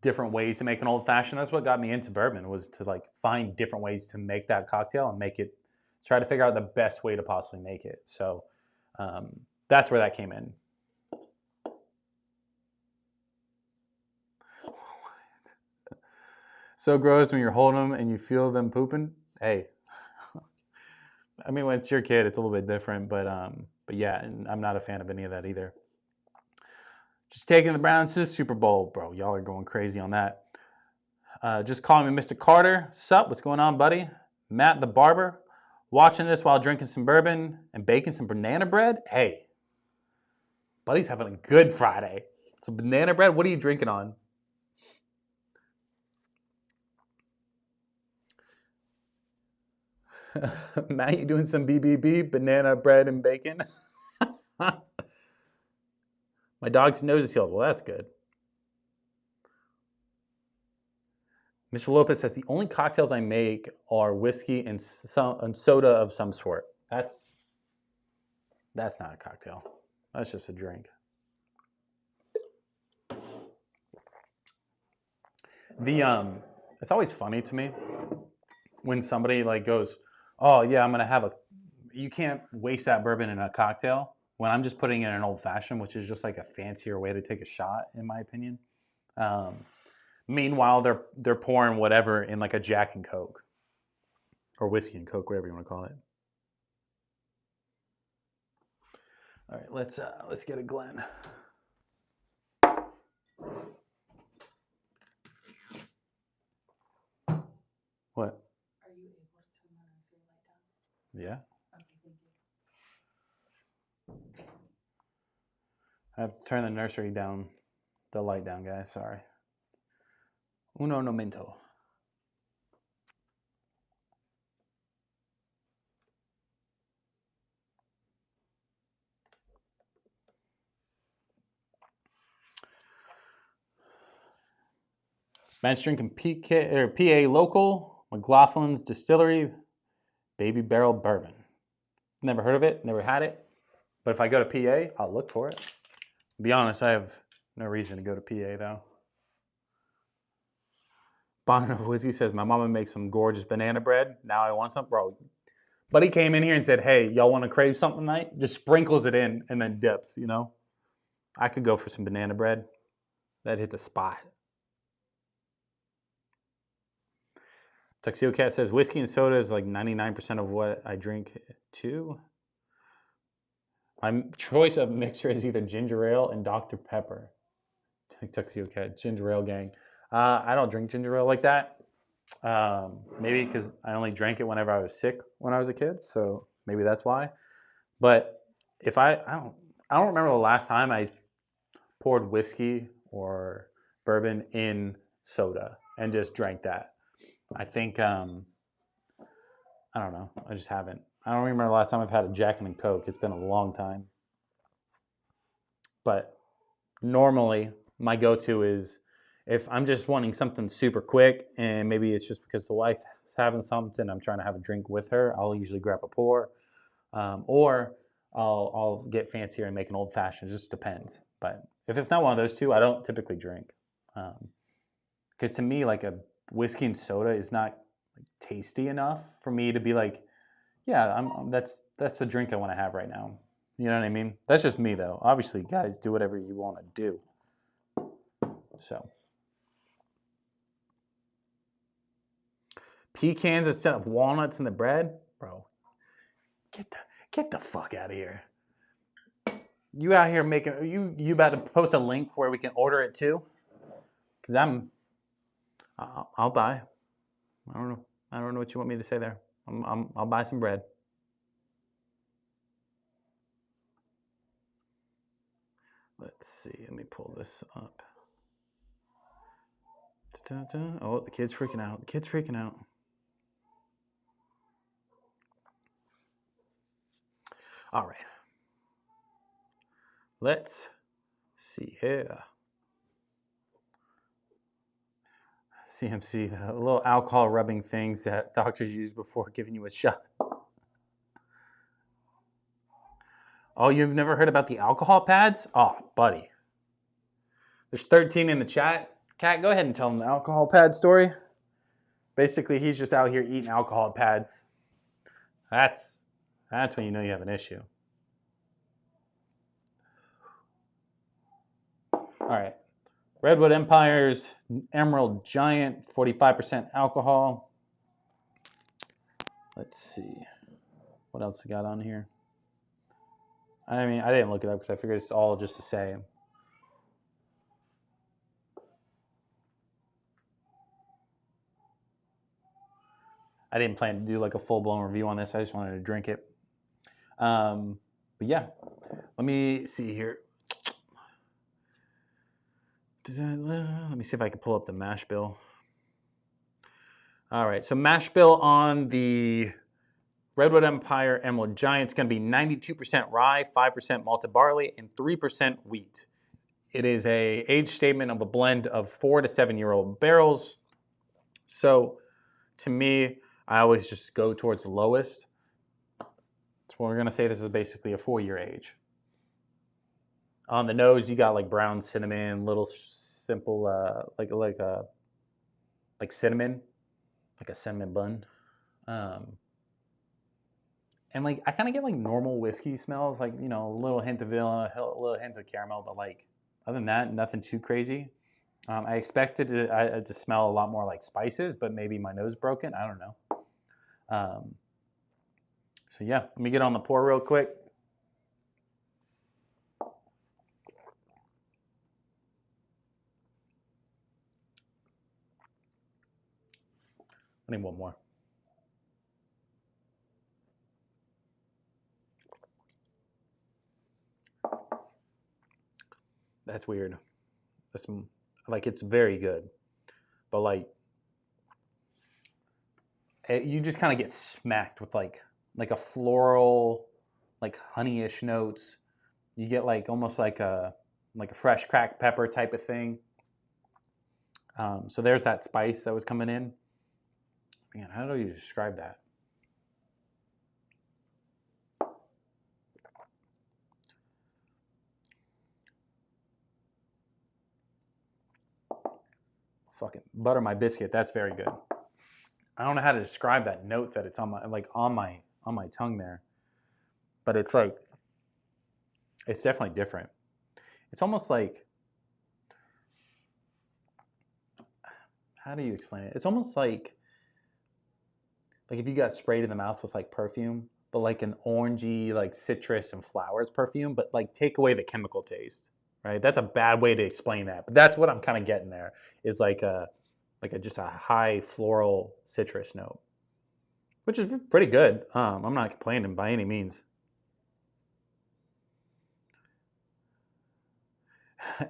different ways to make an old fashioned. That's what got me into bourbon, was to like find different ways to make that cocktail and make it. Try to figure out the best way to possibly make it. So that's where that came in. So gross when you're holding them and you feel them pooping. Hey, I mean, when it's your kid, it's a little bit different, but yeah, and I'm not a fan of any of that either. Just taking the Browns to the Super Bowl, bro. Y'all are going crazy on that. Just calling me Mr. Carter. Sup? What's going on, buddy? Matt the barber. Watching this while drinking some bourbon and baking some banana bread. Hey, buddy's having a good Friday. Some banana bread. What are you drinking on? Matt, you doing some BBB, banana bread and bacon? My dog's nose is healed. Well, that's good. Mr. Lopez says the only cocktails I make are whiskey and soda of some sort. That's not a cocktail. That's just a drink. It's always funny to me when somebody like goes, "Oh yeah, I'm gonna have a." You can't waste that bourbon in a cocktail when I'm just putting it in an old fashioned, which is just like a fancier way to take a shot, in my opinion. Meanwhile, they're pouring whatever in like a Jack and Coke or whiskey and Coke, whatever you want to call it. All right, let's get a Glen. What? Are you able to turn my nursery light down? Yeah. Okay, thank you. I have to turn the nursery down, the light down, guys. Sorry. Uno momento. Bench drinking PA local, McLaughlin's Distillery, Baby Barrel Bourbon. Never heard of it, never had it. But if I go to PA, I'll look for it. To be honest, I have no reason to go to PA though. Bonnet of Whiskey says, my mama makes some gorgeous banana bread. Now I want some. Bro, buddy came in here and said, hey, y'all want to crave something tonight? Just sprinkles it in and then dips, you know? I could go for some banana bread. That'd hit the spot. Tuxedo Cat says, whiskey and soda is like 99% of what I drink too. My choice of mixer is either ginger ale and Dr. Pepper. Tuxedo Cat, ginger ale gang. I don't drink ginger ale like that. Maybe because I only drank it whenever I was sick when I was a kid, so maybe that's why. But if I don't remember the last time I poured whiskey or bourbon in soda and just drank that. I think I don't know. I just haven't. I don't remember the last time I've had a Jack and Coke. It's been a long time. But normally my go-to is if I'm just wanting something super quick and maybe it's just because the wife is having something, I'm trying to have a drink with her, I'll usually grab a pour. Or I'll get fancier and make an old fashioned. It just depends. But if it's not one of those two, I don't typically drink. Because to me, like a whiskey and soda is not like tasty enough for me to be like, yeah, that's the drink I want to have right now. You know what I mean? That's just me though. Obviously, guys, do whatever you want to do. So, pecans instead of walnuts in the bread, bro. Get the fuck out of here. You out here making you about to post a link where we can order it too? Cause I'll buy. I don't know what you want me to say there. I'll buy some bread. Let's see. Let me pull this up. Oh, the kid's freaking out. The kid's freaking out. All right. Let's see here. CMC, the little alcohol rubbing things that doctors use before giving you a shot. Oh, you've never heard about the alcohol pads? Oh, buddy. There's 13 in the chat. Kat, go ahead and tell them the alcohol pad story. Basically, he's just out here eating alcohol pads. That's when you know you have an issue. All right. Redwood Empire's Emerald Giant, 45% alcohol. Let's see. What else we got on here? I mean, I didn't look it up because I figured it's all just the same. I didn't plan to do like a full-blown review on this. I just wanted to drink it. But yeah, let me see here. Let me see if I can pull up the mash bill. All right, so mash bill on the Redwood Empire Emerald Giant is going to be 92% rye, 5% malted barley, and 3% wheat. It is a age statement of a blend of 4 to 7 year old barrels. So to me, I always just go towards the lowest. So we're going to say this is basically a 4-year age. On the nose, you got like brown cinnamon, little simple, like cinnamon, like a cinnamon bun. And like I kind of get like normal whiskey smells, like, you know, a little hint of vanilla, a little hint of caramel, but like other than that, nothing too crazy. I expected to smell a lot more like spices, but maybe my nose broken. I don't know. So yeah, let me get on the pour real quick. I need one more. That's weird. That's like, it's very good, but like you just kind of get smacked with like a floral, like honeyish notes. You get like almost like a fresh cracked pepper type of thing. So there's that spice that was coming in. Man, how do you describe that? Fucking butter my biscuit. That's very good. I don't know how to describe that note that it's on my tongue there, but it's like, it's definitely different. It's almost like, how do you explain it? It's almost like if you got sprayed in the mouth with like perfume, but like an orangey, like citrus and flowers perfume, but like take away the chemical taste, right? That's a bad way to explain that, but that's what I'm kind of getting there. Is like just a high floral citrus note, which is pretty good. I'm not complaining by any means.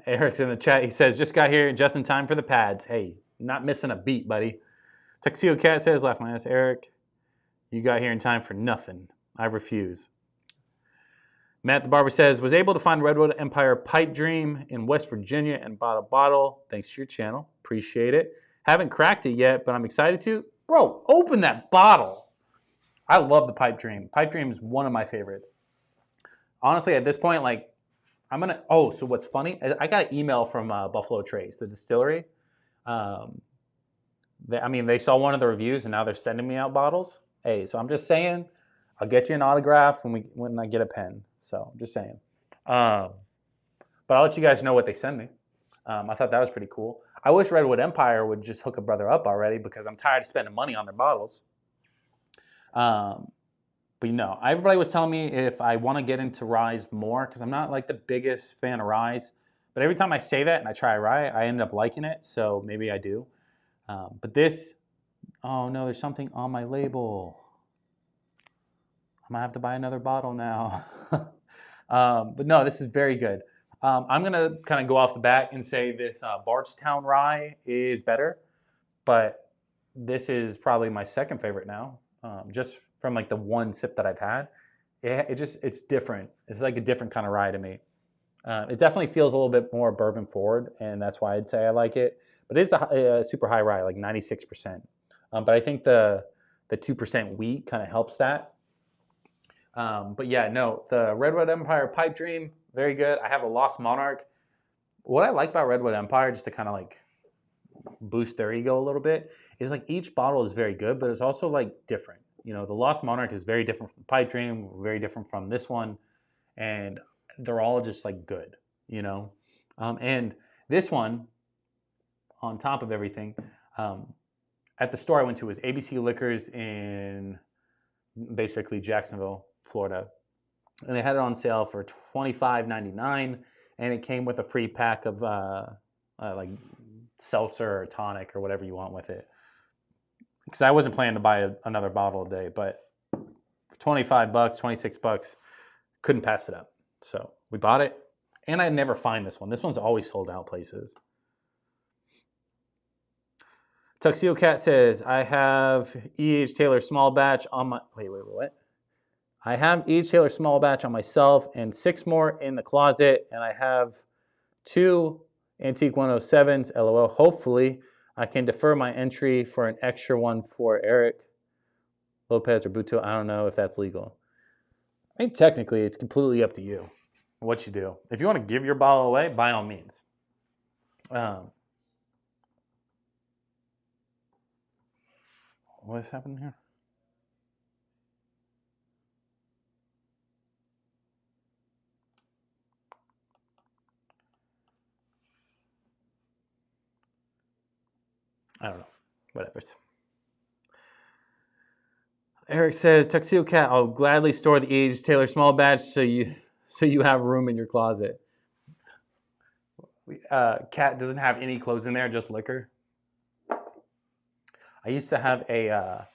Eric's in the chat. He says, just got here just in time for the pads. Hey, not missing a beat, buddy. Tuxedo Cat says, laugh my ass. Eric, you got here in time for nothing. I refuse. Matt the Barber says, was able to find Redwood Empire Pipe Dream in West Virginia and bought a bottle. Thanks to your channel. Appreciate it. Haven't cracked it yet, but I'm excited to. Bro, open that bottle. I love the Pipe Dream. Pipe Dream is one of my favorites. Honestly, at this point, like, I'm going to... Oh, so what's funny? I got an email from Buffalo Trace, the distillery. They saw one of the reviews, and now they're sending me out bottles. Hey, so I'm just saying, I'll get you an autograph when I get a pen. So I'm just saying. But I'll let you guys know what they send me. I thought that was pretty cool. I wish Redwood Empire would just hook a brother up already, because I'm tired of spending money on their bottles. But you know, everybody was telling me if I want to get into ryes more, because I'm not like the biggest fan of ryes. But every time I say that and I try a rye, I end up liking it. So maybe I do. But this, oh no, there's something on my label. I'm gonna have to buy another bottle now. But no, this is very good. I'm gonna kind of go off the bat and say this Bardstown rye is better, but this is probably my second favorite now. Just from like the one sip that I've had, it's different. It's like a different kind of rye to me. It definitely feels a little bit more bourbon forward, and that's why I'd say I like it. But it is a super high rye, like 96%. But I think the 2% wheat kind of helps that. But yeah, no, the Redwood Empire Pipe Dream, very good. I have a Lost Monarch. What I like about Redwood Empire, just to kind of like boost their ego a little bit, is like each bottle is very good, but it's also like different. You know, the Lost Monarch is very different from Pipe Dream, very different from this one, and they're all just like good, you know. And this one, on top of everything, at the store I went to was ABC Liquors in basically Jacksonville, Florida, and they had it on sale for $25.99, and it came with a free pack of like seltzer or tonic or whatever you want with it. Because I wasn't planning to buy another bottle a day, but for $25, $26, couldn't pass it up. So we bought it, and I never find this one. This one's always sold out places. Tuxedo Cat says, I have E.H. Taylor small batch on my... Wait, what? I have E.H. Taylor small batch on myself and 6 more in the closet, and I have 2 Antique 107s, LOL. Hopefully, I can defer my entry for an extra one for Eric Lopez or Buto. I don't know if that's legal. I mean, technically, it's completely up to you what you do. If you want to give your bottle away, by all means. What is happening here? I don't know. Whatever. Eric says, Tuxedo Cat, I'll gladly store the E.H. Taylor small batch so you have room in your closet. Cat doesn't have any clothes in there, just liquor. I used to have a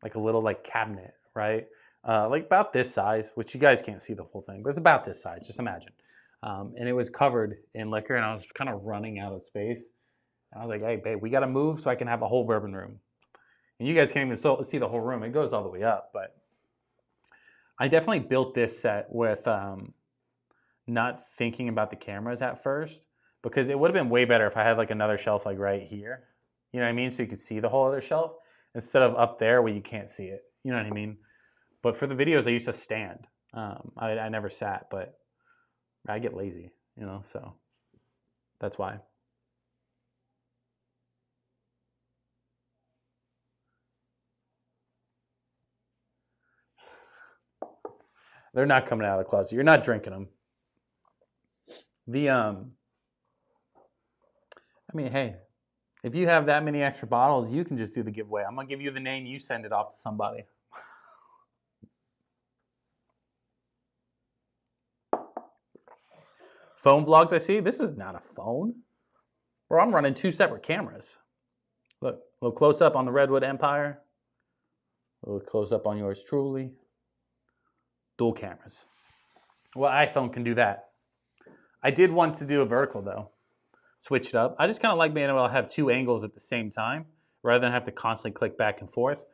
like a little like cabinet, right? Like about this size, which you guys can't see the whole thing, but it's about this size. Just imagine. And it was covered in liquor, and I was kind of running out of space. And I was like, "Hey, babe, we got to move so I can have a whole bourbon room." And you guys can't even see the whole room. It goes all the way up, but I definitely built this set with not thinking about the cameras at first, because it would have been way better if I had like another shelf like right here. You know what I mean? So you could see the whole other shelf instead of up there where you can't see it. You know what I mean? But for the videos, I used to stand. I never sat, but I get lazy, you know, so that's why. They're not coming out of the closet. You're not drinking them. I mean, hey, if you have that many extra bottles, you can just do the giveaway. I'm going to give you the name. You send it off to somebody. Phone vlogs, I see. This is not a phone. Bro, I'm running 2 separate cameras. Look, a little close up on the Redwood Empire. A little close up on yours truly. Dual cameras. Well, iPhone can do that. I did want to do a vertical though. Switch it up. I just kind of like being able to have 2 angles at the same time rather than have to constantly click back and forth,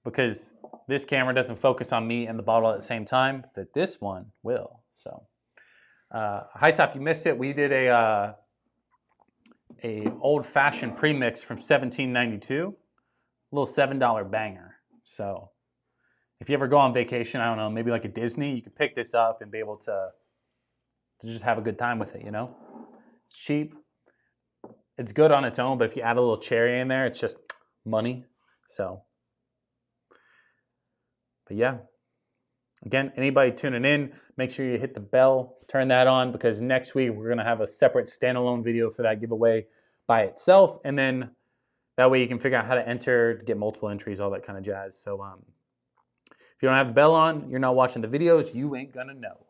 because this camera doesn't focus on me and the bottle at the same time, that this one will. So, High Top, you missed it. We did a old-fashioned premix from 1792, a little $7 banger. So, if you ever go on vacation, I don't know, maybe like a Disney, you can pick this up and be able to just have a good time with it, you know? It's cheap. It's good on its own, but if you add a little cherry in there, it's just money. So, but yeah. Again, anybody tuning in, make sure you hit the bell, turn that on, because next week we're going to have a separate standalone video for that giveaway by itself. And then that way you can figure out how to enter, get multiple entries, all that kind of jazz. So, if you don't have the bell on, you're not watching the videos, you ain't gonna know.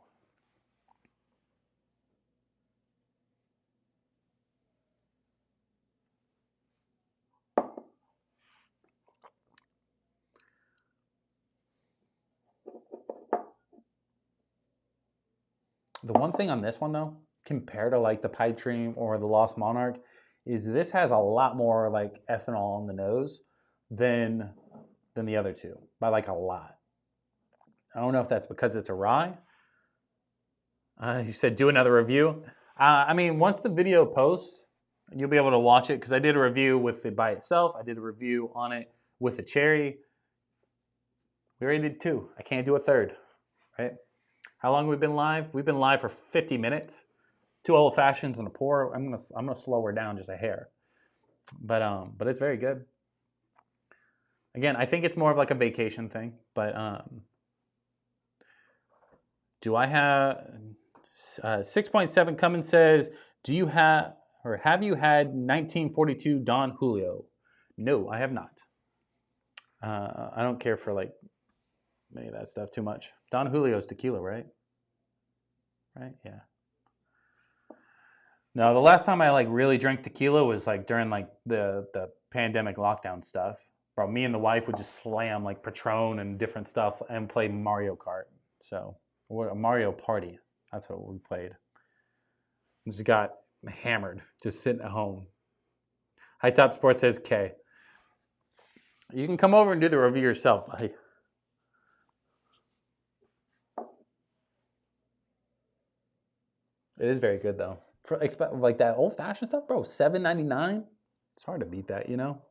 The one thing on this one though, compared to like the Pipe Dream or the Lost Monarch, is this has a lot more like ethanol on the nose than the other two, by like a lot. I don't know if that's because it's a rye. You said do another review. I mean, once the video posts, you'll be able to watch it because I did a review with it by itself. I did a review on it with a cherry. We already did 2. I can't do a 3rd, right? How long have we been live? We've been live for 50 minutes. 2 old fashions and a pour. I'm gonna slow her down just a hair, but it's very good. Again, I think it's more of like a vacation thing. But do I have 6.7 Cummins says, do you have or have you had 1942 Don Julio? No, I have not. I don't care for like any of that stuff too much. Don Julio's tequila, right? Right? Yeah. No, the last time I like really drank tequila was like during like the pandemic lockdown stuff. Bro, me and the wife would just slam like Patron and different stuff and play Mario Kart. So, or a Mario Party. That's what we played. Just got hammered, just sitting at home. High Top Sports says K. You can come over and do the review yourself, buddy. It is very good though. For like that old fashioned stuff, bro. $7.99. It's hard to beat that, you know.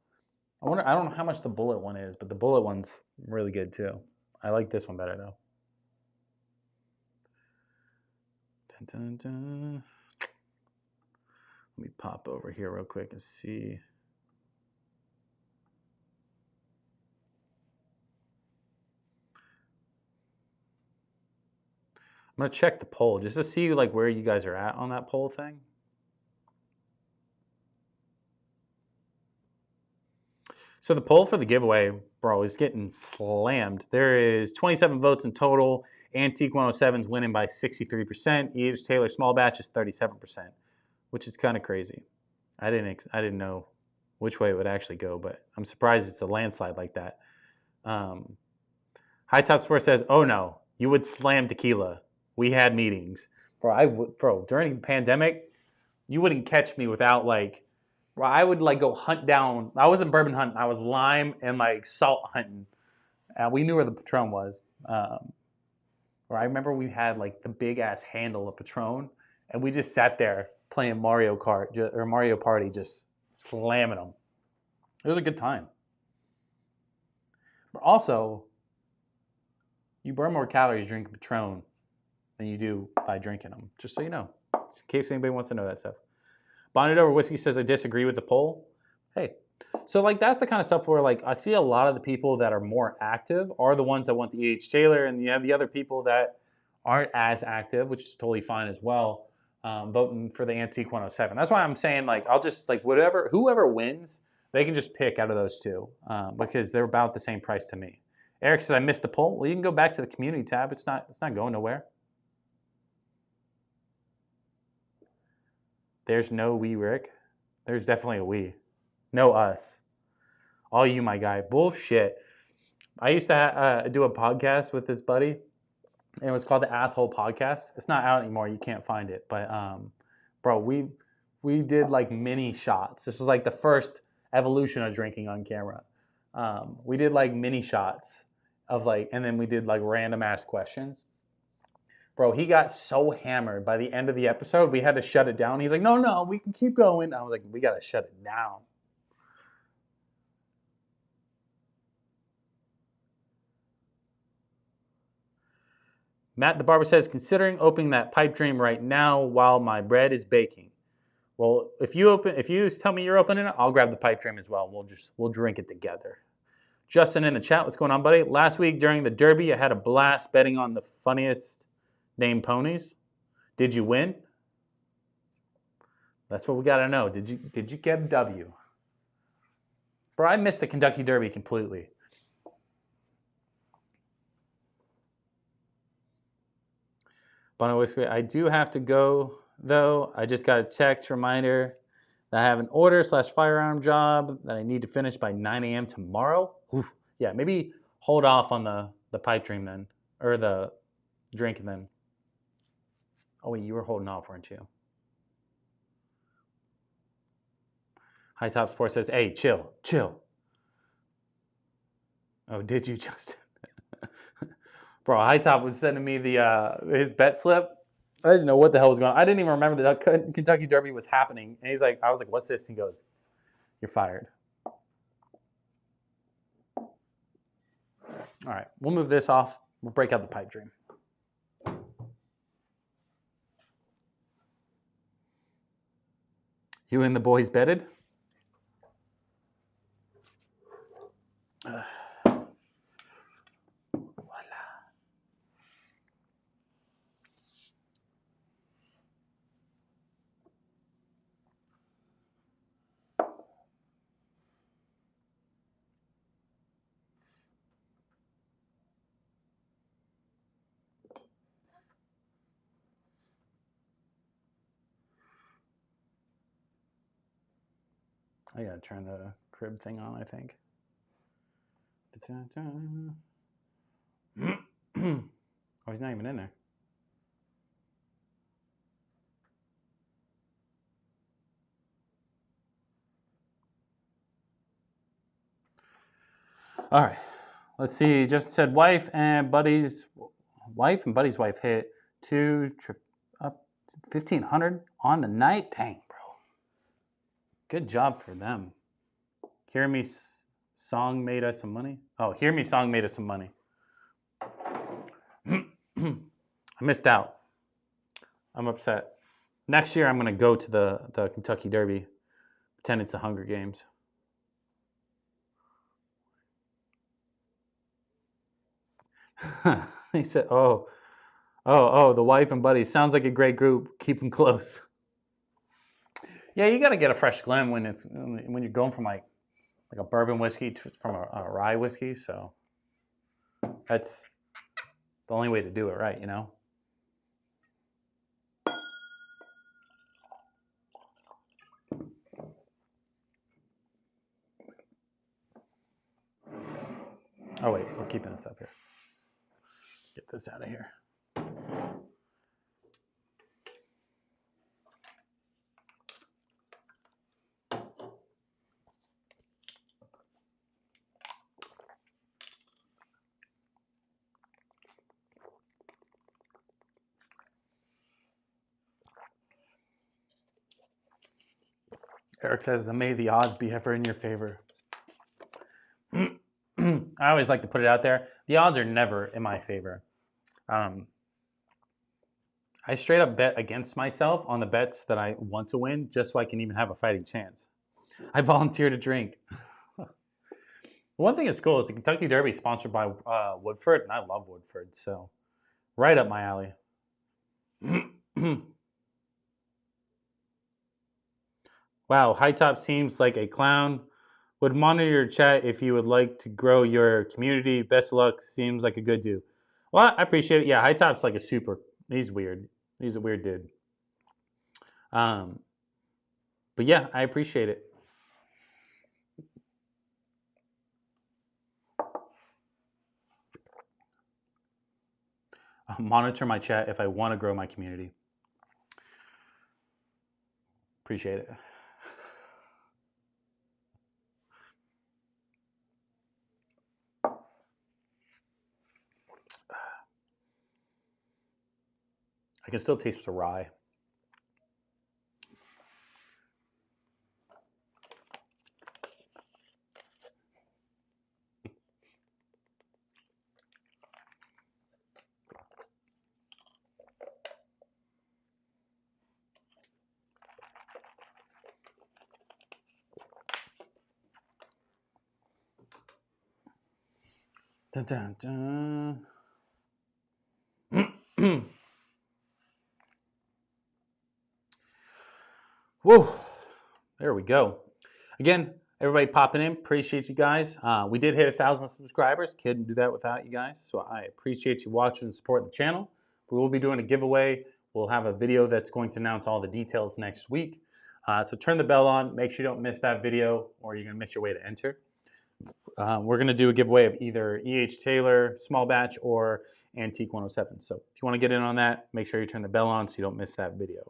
I don't know how much the bullet one is, but the bullet one's really good too. I like this one better though. Dun, dun, dun. Let me pop over here real quick and see. I'm gonna check the poll just to see like where you guys are at on that poll thing. So the poll for the giveaway, bro, is getting slammed. There is 27 votes in total. Antique 107's winning by 63%. Eves Taylor Small Batch is 37%, which is kind of crazy. I didn't know which way it would actually go, but I'm surprised it's a landslide like that. High Top Sports says, "Oh no, you would slam tequila. We had meetings, bro. During the pandemic, you wouldn't catch me without like." Bro, I would like go hunt down. I wasn't bourbon hunting. I was lime and like salt hunting. We knew where the Patron was. I remember we had like the big ass handle of Patron, and we just sat there playing Mario Kart or Mario Party, just slamming them. It was a good time. But also, you burn more calories drinking Patron than you do by drinking them. Just so you know, just in case anybody wants to know that stuff. Bonded Over Whiskey says, I disagree with the poll. Hey, so like that's the kind of stuff where like I see a lot of the people that are more active are the ones that want the E.H. Taylor, and you have the other people that aren't as active, which is totally fine as well, voting for the Antique 107. That's why I'm saying like I'll just like whoever wins, they can just pick out of those two because they're about the same price to me. Eric says I missed the poll. Well, you can go back to the community tab. It's not going nowhere. There's no we, Rick. There's definitely a we. No us. All you, my guy. Bullshit. I used to do a podcast with this buddy, and it was called the Asshole Podcast. It's not out anymore. You can't find it. But, bro, we did like mini shots. This was like the first evolution of drinking on camera. We did like mini shots of like, and then we did like random ass questions. Bro, he got so hammered by the end of the episode, we had to shut it down. He's like, no, we can keep going. I was like, we got to shut it down. Matt the Barber says, considering opening that pipe dream right now while my bread is baking. Well, if you tell me you're opening it, I'll grab the pipe dream as well. We'll drink it together. Justin in the chat, what's going on, buddy? Last week during the Derby, I had a blast betting on the funniest named ponies. Did you win? That's what we got to know. Did you get a W? Bro, I missed the Kentucky Derby completely. Bono Whiskey, I do have to go, though. I just got a text reminder that I have an order/firearm job that I need to finish by 9 a.m. tomorrow. Oof. Yeah, maybe hold off on the pipe dream then, or the drinking then. Oh, wait, you were holding off, weren't you? High Top Sports says, hey, chill. Oh, did you, Justin? Bro, High Top was sending me his bet slip. I didn't know what the hell was going on. I didn't even remember that Kentucky Derby was happening. And he's like, I was like, what's this? He goes, you're fired. All right, we'll move this off. We'll break out the pipe dream. You and the boys bedded? I gotta turn the crib thing on, I think. Oh, he's not even in there. All right, let's see. Just said wife and buddy's wife hit up 1,500 on the night. Dang, bro. Good job for them. Hear Me song made us some money. Oh, Hear Me song made us some money. I missed out. I'm upset. Next year, I'm going to go to the Kentucky Derby. Pretend it's the Hunger Games. He said, oh, the wife and buddy. Sounds like a great group. Keep them close. Yeah, you got to get a fresh glim when you're going from like a bourbon whiskey from a rye whiskey. So that's the only way to do it right, you know? Oh, wait, we're keeping this up here. Get this out of here. Eric says, may the odds be ever in your favor. I always like to put it out there. The odds are never in my favor. I straight up bet against myself on the bets that I want to win just so I can even have a fighting chance. I volunteer to drink. One thing that's cool is the Kentucky Derby is sponsored by Woodford, and I love Woodford, so right up my alley. Wow, High Top seems like a clown. Would monitor your chat if you would like to grow your community. Best of luck. Seems like a good dude. Well, I appreciate it. Yeah, High Top's like a super. He's weird. He's a weird dude. But yeah, I appreciate it. I'll monitor my chat if I want to grow my community. Appreciate it. I can still taste the rye. Dun, dun, dun. Whoa, there we go. Again, everybody popping in, appreciate you guys. We did hit 1,000 subscribers. Couldn't do that without you guys. So I appreciate you watching and supporting the channel. We will be doing a giveaway. We'll have a video that's going to announce all the details next week. So turn the bell on. Make sure you don't miss that video or you're going to miss your way to enter. We're going to do a giveaway of either E.H. Taylor, Small Batch, or Antique 107. So if you want to get in on that, make sure you turn the bell on so you don't miss that video.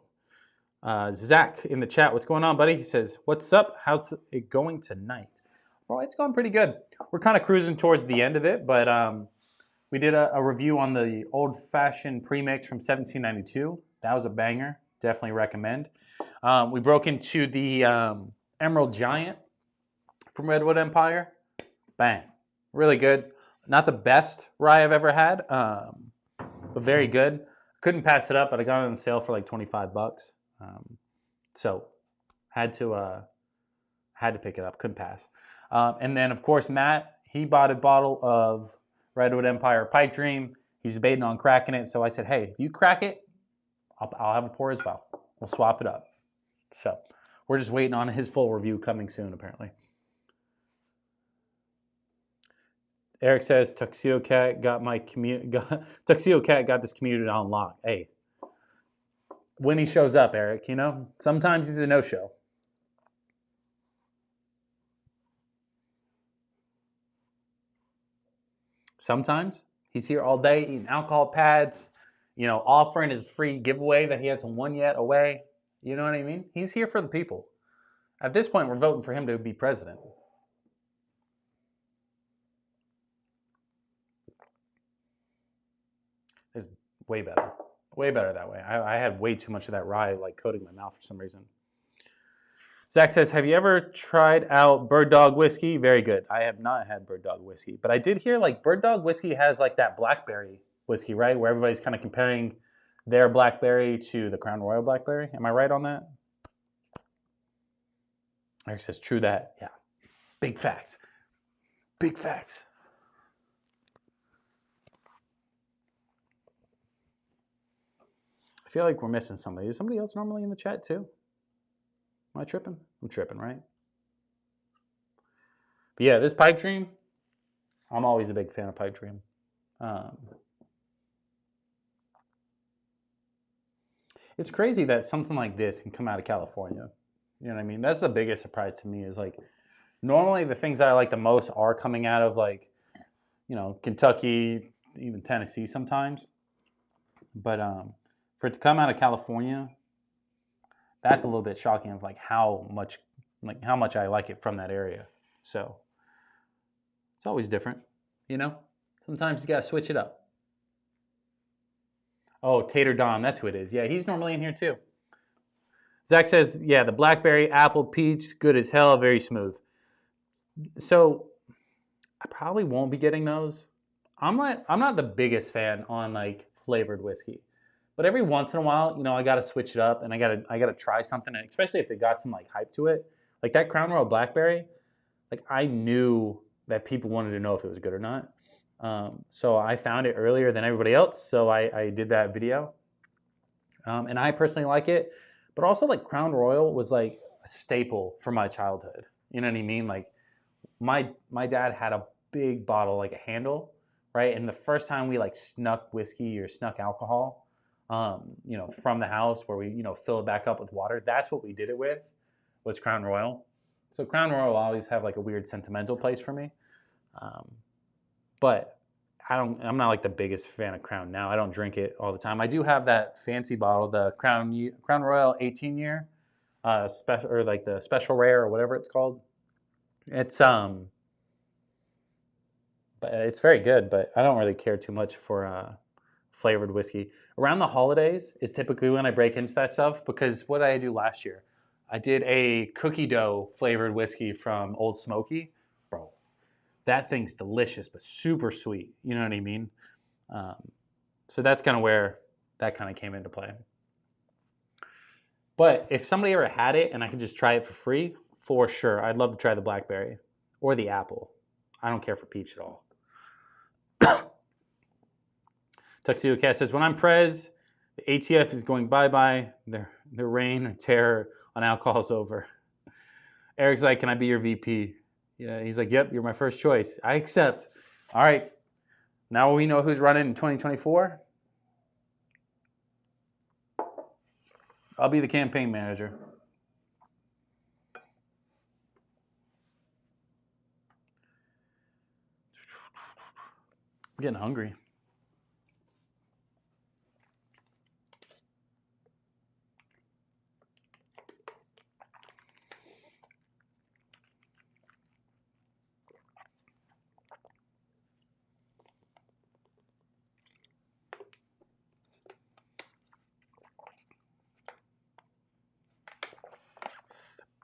Zach in the chat, what's going on, buddy? He says, what's up? How's it going tonight? Well, it's going pretty good. We're kind of cruising towards the end of it, but we did a review on the old-fashioned premix from 1792. That was a banger. Definitely recommend. We broke into the Emerald Giant from Redwood Empire. Bang. Really good. Not the best rye I've ever had, but very good. Couldn't pass it up, but I got it on sale for like $25. So had to pick it up. Couldn't pass. And then, of course, Matt, he bought a bottle of Redwood Empire Pipe Dream. He's debating on cracking it. So I said, hey, if you crack it, I'll have a pour as well. We'll swap it up. So we're just waiting on his full review coming soon, apparently. Eric says Tuxedo Cat got Tuxedo Cat got this community on lock. Hey, when he shows up, Eric, you know, sometimes he's a no-show. Sometimes he's here all day eating alcohol pads, you know, offering his free giveaway that he hasn't won yet away. You know what I mean? He's here for the people. At this point, we're voting for him to be president. It's way better. Way better that way. I had way too much of that rye like coating my mouth for some reason. Zach says, have you ever tried out Bird Dog whiskey? Very good. I have not had Bird Dog whiskey, but I did hear like Bird Dog whiskey has like that blackberry whiskey, right? Where everybody's kind of comparing their blackberry to the Crown Royal blackberry. Am I right on that? Eric says, true that. Yeah. Big facts. Big facts. I feel like we're missing somebody. Is somebody else normally in the chat too? Am I tripping? I'm tripping, right? But yeah, this Pipe Dream, I'm always a big fan of Pipe Dream. It's crazy that something like this can come out of California. You know what I mean? That's the biggest surprise to me is like, normally the things that I like the most are coming out of like, you know, Kentucky, even Tennessee sometimes. But for it to come out of California, that's a little bit shocking of like how much I like it from that area. So it's always different, you know? Sometimes you gotta switch it up. Oh, Tater Dom, that's who it is. Yeah, he's normally in here too. Zach says, yeah, the blackberry, apple, peach, good as hell, very smooth. So I probably won't be getting those. I'm not the biggest fan on like flavored whiskey. But every once in a while, you know, I gotta switch it up and I gotta try something, especially if it got some like hype to it. Like that Crown Royal Blackberry, like I knew that people wanted to know if it was good or not. So I found it earlier than everybody else, so I did that video. And I personally like it, but also like Crown Royal was like a staple for my childhood. You know what I mean? Like my dad had a big bottle, like a handle, right? And the first time we like snuck whiskey or snuck alcohol, you know, from the house where we, you know, fill it back up with water, that's what we did it with, was Crown Royal. So Crown Royal will always have like a weird sentimental place for me. But I'm not like the biggest fan of Crown now. I don't drink it all the time. I do have that fancy bottle, the Crown Royal 18-year, special, or like the special rare or whatever it's called. It's but it's very good, but I don't really care too much for flavored whiskey. Around the holidays is typically when I break into that stuff, because what did I do last year? I did a cookie dough flavored whiskey from Old Smoky. Bro, that thing's delicious, but super sweet. You know what I mean? So that's kind of where that kind of came into play. But if somebody ever had it and I could just try it for free, for sure, I'd love to try the blackberry or the apple. I don't care for peach at all. Tuxedo Cat says, when I'm Prez, the ATF is going bye-bye. Their reign of terror on alcohol is over. Eric's like, can I be your VP? Yeah, he's like, yep, you're my first choice. I accept. All right. Now we know who's running in 2024. I'll be the campaign manager. I'm getting hungry.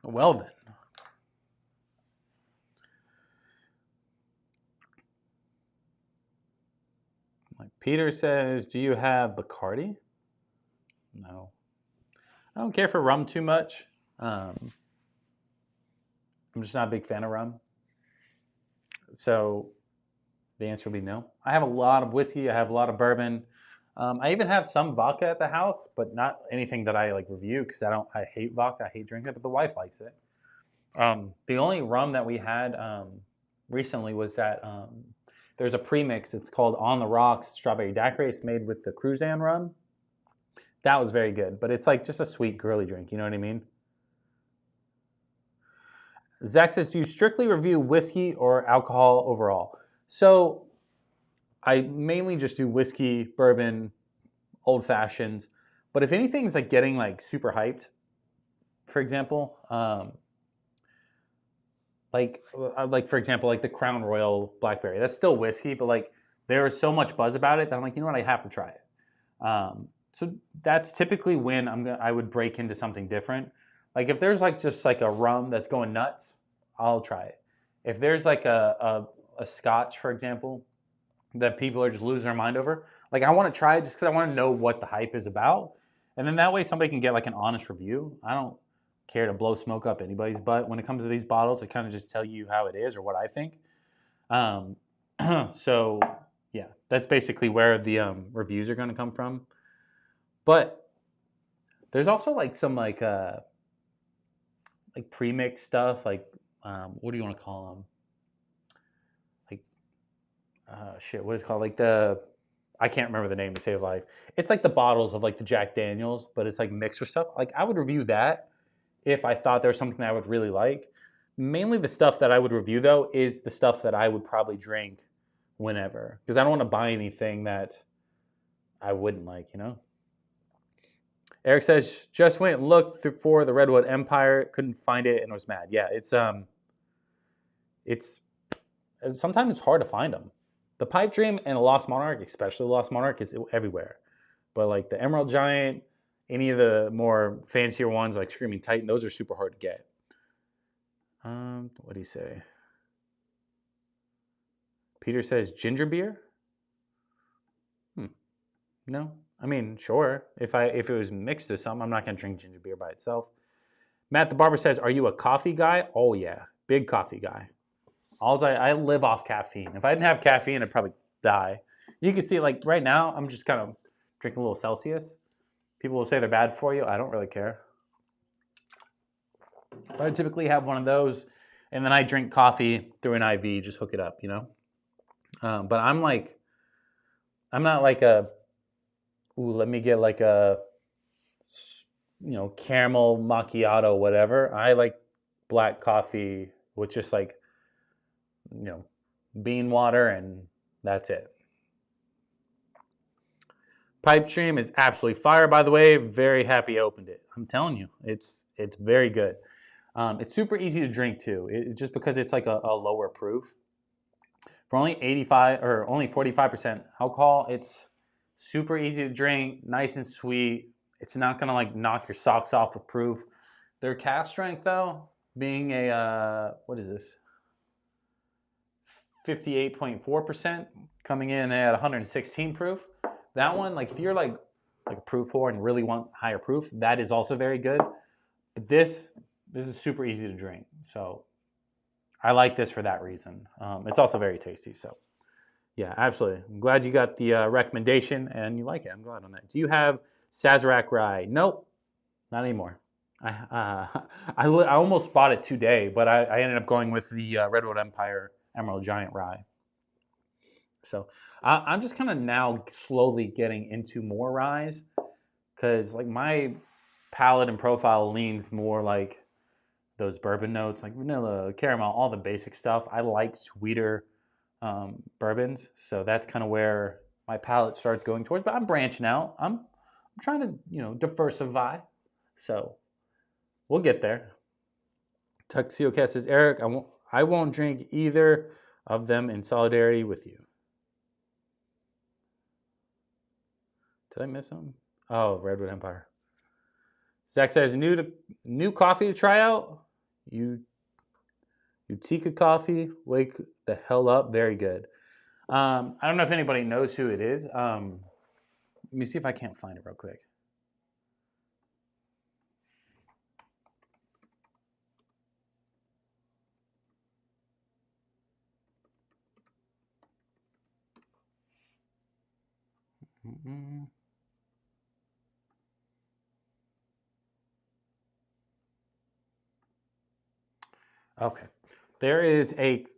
Well then. Like Peter says, do you have Bacardi? No. I don't care for rum too much. I'm just not a big fan of rum. So the answer will be no. I have a lot of whiskey. I have a lot of bourbon. I even have some vodka at the house, but not anything that I like review because I hate vodka. I hate drinking it, but the wife likes it. The only rum that we had recently was that there's a premix. It's called On the Rocks Strawberry Daiquiri. It's made with the Cruzan rum. That was very good, but it's like just a sweet girly drink. You know what I mean? Zach says, do you strictly review whiskey or alcohol overall? So I mainly just do whiskey, bourbon, old fashions. But if anything's like getting like super hyped, for example, like for example, like the Crown Royal Blackberry, that's still whiskey, but like there is so much buzz about it that I'm like, you know what, I have to try it. So that's typically when I would break into something different. Like if there's like just like a rum that's going nuts, I'll try it. If there's like a scotch, for example, that people are just losing their mind over, like I want to try it just because I want to know what the hype is about. And then that way somebody can get like an honest review. I don't care to blow smoke up anybody's butt. When it comes to these bottles, I kind of just tell you how it is or what I think. So yeah, that's basically where the reviews are going to come from. But there's also like some like premix stuff, like what do you want to call them? Like what is it called? Like I can't remember the name to save life. It's like the bottles of like the Jack Daniels, but it's like mixed with stuff. Like I would review that if I thought there was something that I would really like. Mainly the stuff that I would review though is the stuff that I would probably drink whenever, because I don't want to buy anything that I wouldn't like, you know. Eric says, just went and looked for the Redwood Empire, couldn't find it and was mad. Yeah, it's sometimes it's hard to find them. The Pipe Dream and the Lost Monarch, especially the Lost Monarch, is everywhere. But like the Emerald Giant, any of the more fancier ones like Screaming Titan, those are super hard to get. What do you say? Peter says ginger beer. No. I mean, sure. If it was mixed with something, I'm not going to drink ginger beer by itself. Matt the Barber says, are you a coffee guy? Oh, yeah. Big coffee guy. I live off caffeine. If I didn't have caffeine, I'd probably die. You can see, like, right now, I'm just kind of drinking a little Celsius. People will say they're bad for you. I don't really care. I typically have one of those, and then I drink coffee through an IV, just hook it up, you know? But I'm not like let me get like a, caramel macchiato, whatever. I like black coffee with just like, bean water, and that's it. Pipe Dream is absolutely fire, by the way. Very happy I opened it. I'm telling you, it's very good. It's super easy to drink too, just because it's like a lower proof. For only 85 or only 45% alcohol, it's super easy to drink, nice and sweet. It's not gonna like knock your socks off with proof. Their cask strength though, being a what is this? 58.4%, coming in at 116 proof. That one, like if you're like a proof whore and really want higher proof, that is also very good. But this is super easy to drink, so I like this for that reason. It's also very tasty, so yeah, absolutely. I'm glad you got the recommendation and you like it. I'm glad on that. Do you have Sazerac Rye? Nope, not anymore. I almost bought it today, but I ended up going with the Redwood Empire Emerald Giant Rye. So I'm just kind of now slowly getting into more ryes, because like my palate and profile leans more like those bourbon notes, like vanilla, caramel, all the basic stuff. I like sweeter bourbons, so that's kind of where my palate starts going towards. But I'm branching out. I'm trying to diversify. So we'll get there. Tuxedo Cat says, Eric, I won't drink either of them in solidarity with you. Did I miss something? Oh, Redwood Empire. Zach says, new coffee to try out? Utica Coffee, wake the hell up. Very good. I don't know if anybody knows who it is. Let me see if I can't find it real quick. Mm-mm. Okay. There's like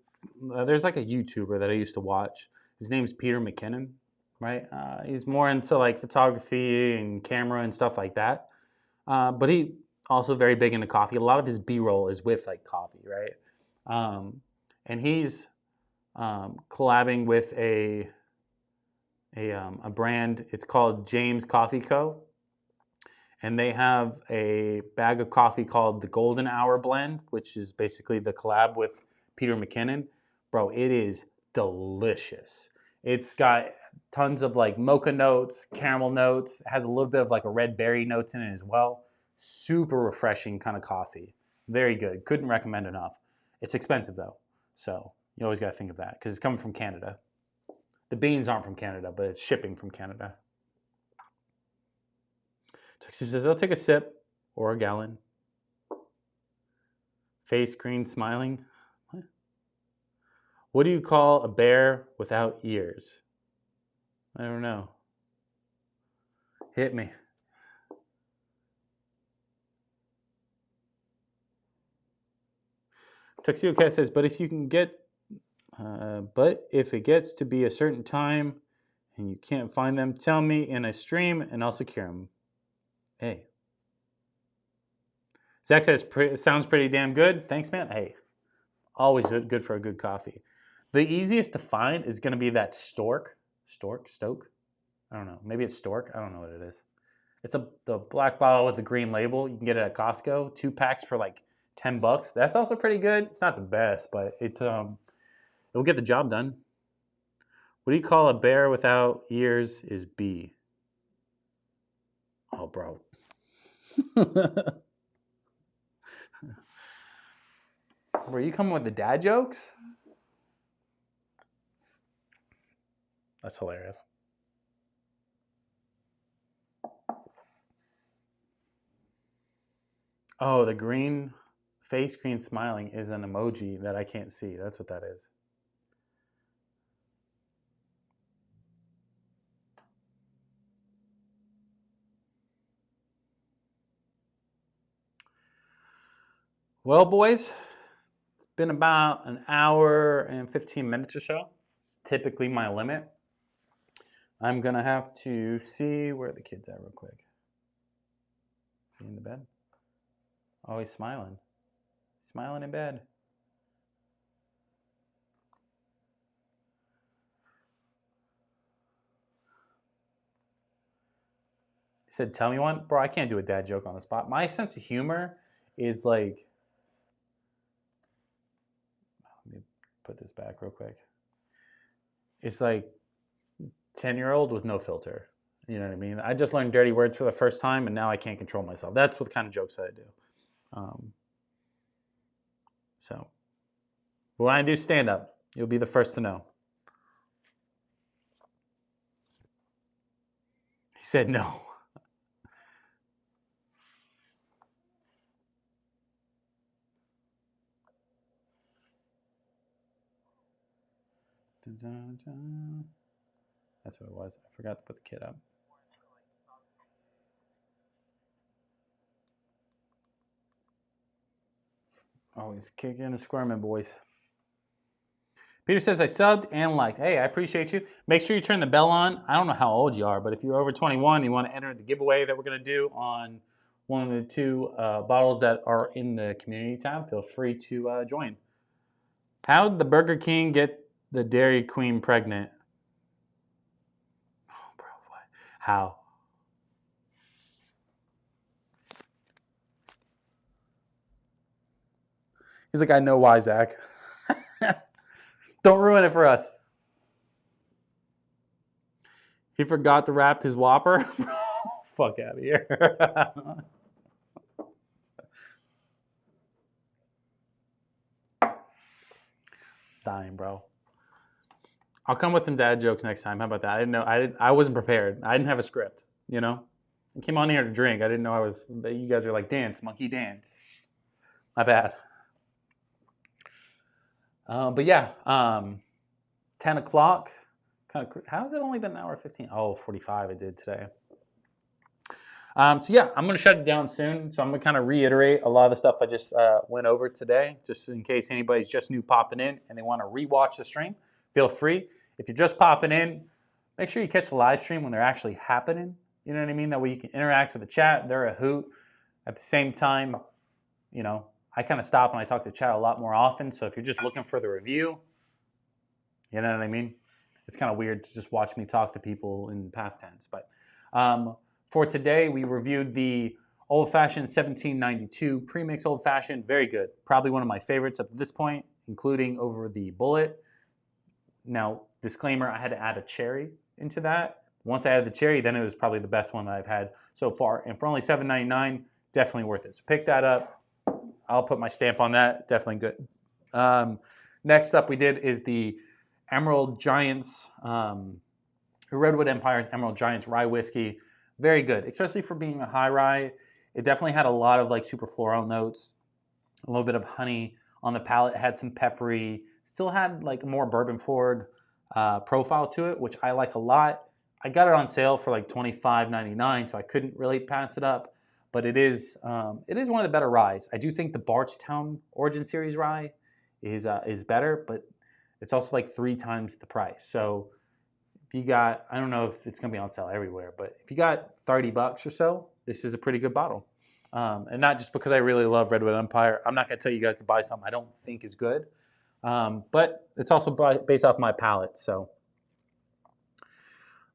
a YouTuber that I used to watch. His name's Peter McKinnon, right? He's more into like photography and camera and stuff like that. But he also very big into coffee. A lot of his B-roll is with like coffee, right? And he's collabing with a brand. It's called James Coffee Co. And they have a bag of coffee called the Golden Hour Blend, which is basically the collab with Peter McKinnon. Bro, it is delicious. It's got tons of like mocha notes, caramel notes. It has a little bit of like a red berry notes in it as well. Super refreshing kind of coffee. Very good. Couldn't recommend enough. It's expensive though, so you always got to think of that because it's coming from Canada. The beans aren't from Canada, but it's shipping from Canada. She says, I'll take a sip or a gallon. Face green smiling. What do you call a bear without ears? I don't know. Hit me. Tuxedo Cat says, but if it gets to be a certain time and you can't find them, tell me in a stream and I'll secure them. Hey. Zach says, sounds pretty damn good. Thanks, man. Hey, always good for a good coffee. The easiest to find is going to be that Stoke? I don't know. Maybe it's Stork. I don't know what it is. It's the black bottle with the green label. You can get it at Costco. 2 packs for like $10. That's also pretty good. It's not the best, but it'll get the job done. What do you call a bear without ears is B. Oh, bro. Were you coming with the dad jokes? That's hilarious. Oh, the green face green smiling is an emoji that I can't see. That's what that is. Well, boys, it's been about an hour and 15 minutes or so. It's typically my limit. I'm going to have to see where the kids are real quick. Is he in the bed? Oh, he's smiling. Smiling in bed. He said, tell me one. Bro, I can't do a dad joke on the spot. My sense of humor is like... Let me put this back real quick. It's like 10-year-old with no filter. You know what I mean? I just learned dirty words for the first time, and now I can't control myself. That's what kind of jokes that I do. But when I do stand-up, you'll be the first to know. He said no. That's what it was. I forgot to put the kid up. Oh, he's kicking and squirming, boys. Peter says, I subbed and liked. Hey, I appreciate you. Make sure you turn the bell on. I don't know how old you are, but if you're over 21, you want to enter the giveaway that we're going to do on one of the 2 bottles that are in the community tab, feel free to join. How did the Burger King get the Dairy Queen pregnant? Oh, bro, what? How? He's like, I know why, Zach. Don't ruin it for us. He forgot to wrap his Whopper? Fuck out of here. Dying, bro. I'll come with some dad jokes next time. How about that? I didn't know. I wasn't prepared. I didn't have a script. You know, I came on here to drink. I didn't know that you guys are like dance, monkey dance. My bad. But yeah, 10 o'clock. How has it only been an hour 15? Oh, 45 I did today. So yeah, I'm going to shut it down soon. So I'm going to kind of reiterate a lot of the stuff I just went over today, just in case anybody's just new popping in and they want to rewatch the stream. Feel free. If you're just popping in, make sure you catch the live stream when they're actually happening. You know what I mean? That way you can interact with the chat. They're a hoot. At the same time, you know, I kind of stop and I talk to the chat a lot more often. So if you're just looking for the review, you know what I mean? It's kind of weird to just watch me talk to people in past tense. But for today, we reviewed the Old Fashioned 1792 Premix Old Fashioned. Very good. Probably one of my favorites at this point, including over the Bullet. Now, disclaimer, I had to add a cherry into that. Once I added the cherry, then it was probably the best one that I've had so far. And for only $7.99, definitely worth it. So pick that up. I'll put my stamp on that. Definitely good. Next up we did is the Emerald Giants, Redwood Empire's Emerald Giants Rye Whiskey. Very good, especially for being a high rye. It definitely had a lot of like super floral notes, a little bit of honey on the palate. It had some peppery. Still had like a more bourbon forward profile to it, which I like a lot. I got it on sale for like $25.99, so I couldn't really pass it up. But it is one of the better ryes. I do think the Bardstown Origin Series rye is better, but it's also like 3 times the price. So if you got, I don't know if it's gonna be on sale everywhere, but if you got $30 or so, this is a pretty good bottle. And not just because I really love Redwood Empire. I'm not gonna tell you guys to buy something I don't think is good. But it's also based off my palate. So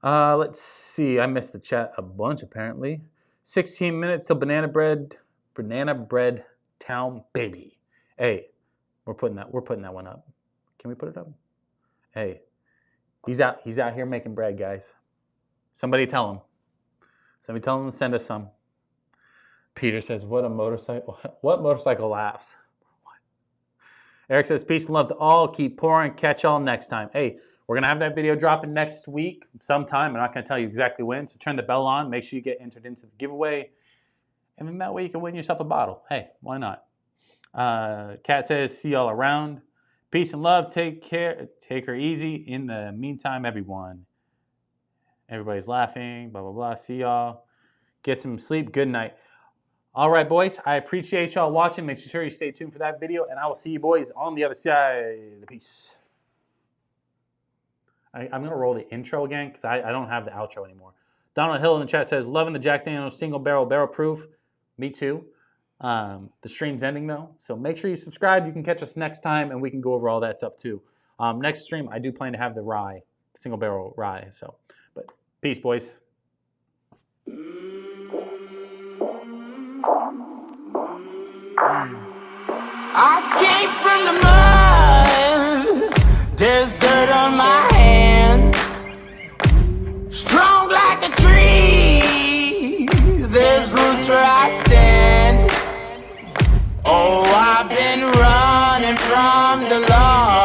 let's see. I missed the chat a bunch apparently. 16 minutes till Banana Bread Town, baby. Hey, we're putting that one up. Can we put it up? Hey, he's out here making bread, guys. Somebody tell him. Somebody tell him to send us some. Peter says, what motorcycle laughs? Eric says, peace and love to all. Keep pouring. Catch y'all next time. Hey, we're going to have that video dropping next week sometime. I'm not going to tell you exactly when. So turn the bell on. Make sure you get entered into the giveaway. And then that way you can win yourself a bottle. Hey, why not? Kat says, see y'all around. Peace and love. Take care. Take her easy. In the meantime, everyone. Everybody's laughing. Blah, blah, blah. See y'all. Get some sleep. Good night. All right, boys, I appreciate y'all watching. Make sure you stay tuned for that video, and I will see you boys on the other side. Peace. I'm going to roll the intro again because I don't have the outro anymore. Donald Hill in the chat says, loving the Jack Daniel's single barrel proof. Me too. The stream's ending, though, so make sure you subscribe. You can catch us next time, and we can go over all that stuff, too. Next stream, I do plan to have the rye, single barrel rye. So, but peace, boys. I came from the mud. There's dirt on my hands. Strong like a tree. There's roots where I stand. Oh, I've been running from the law.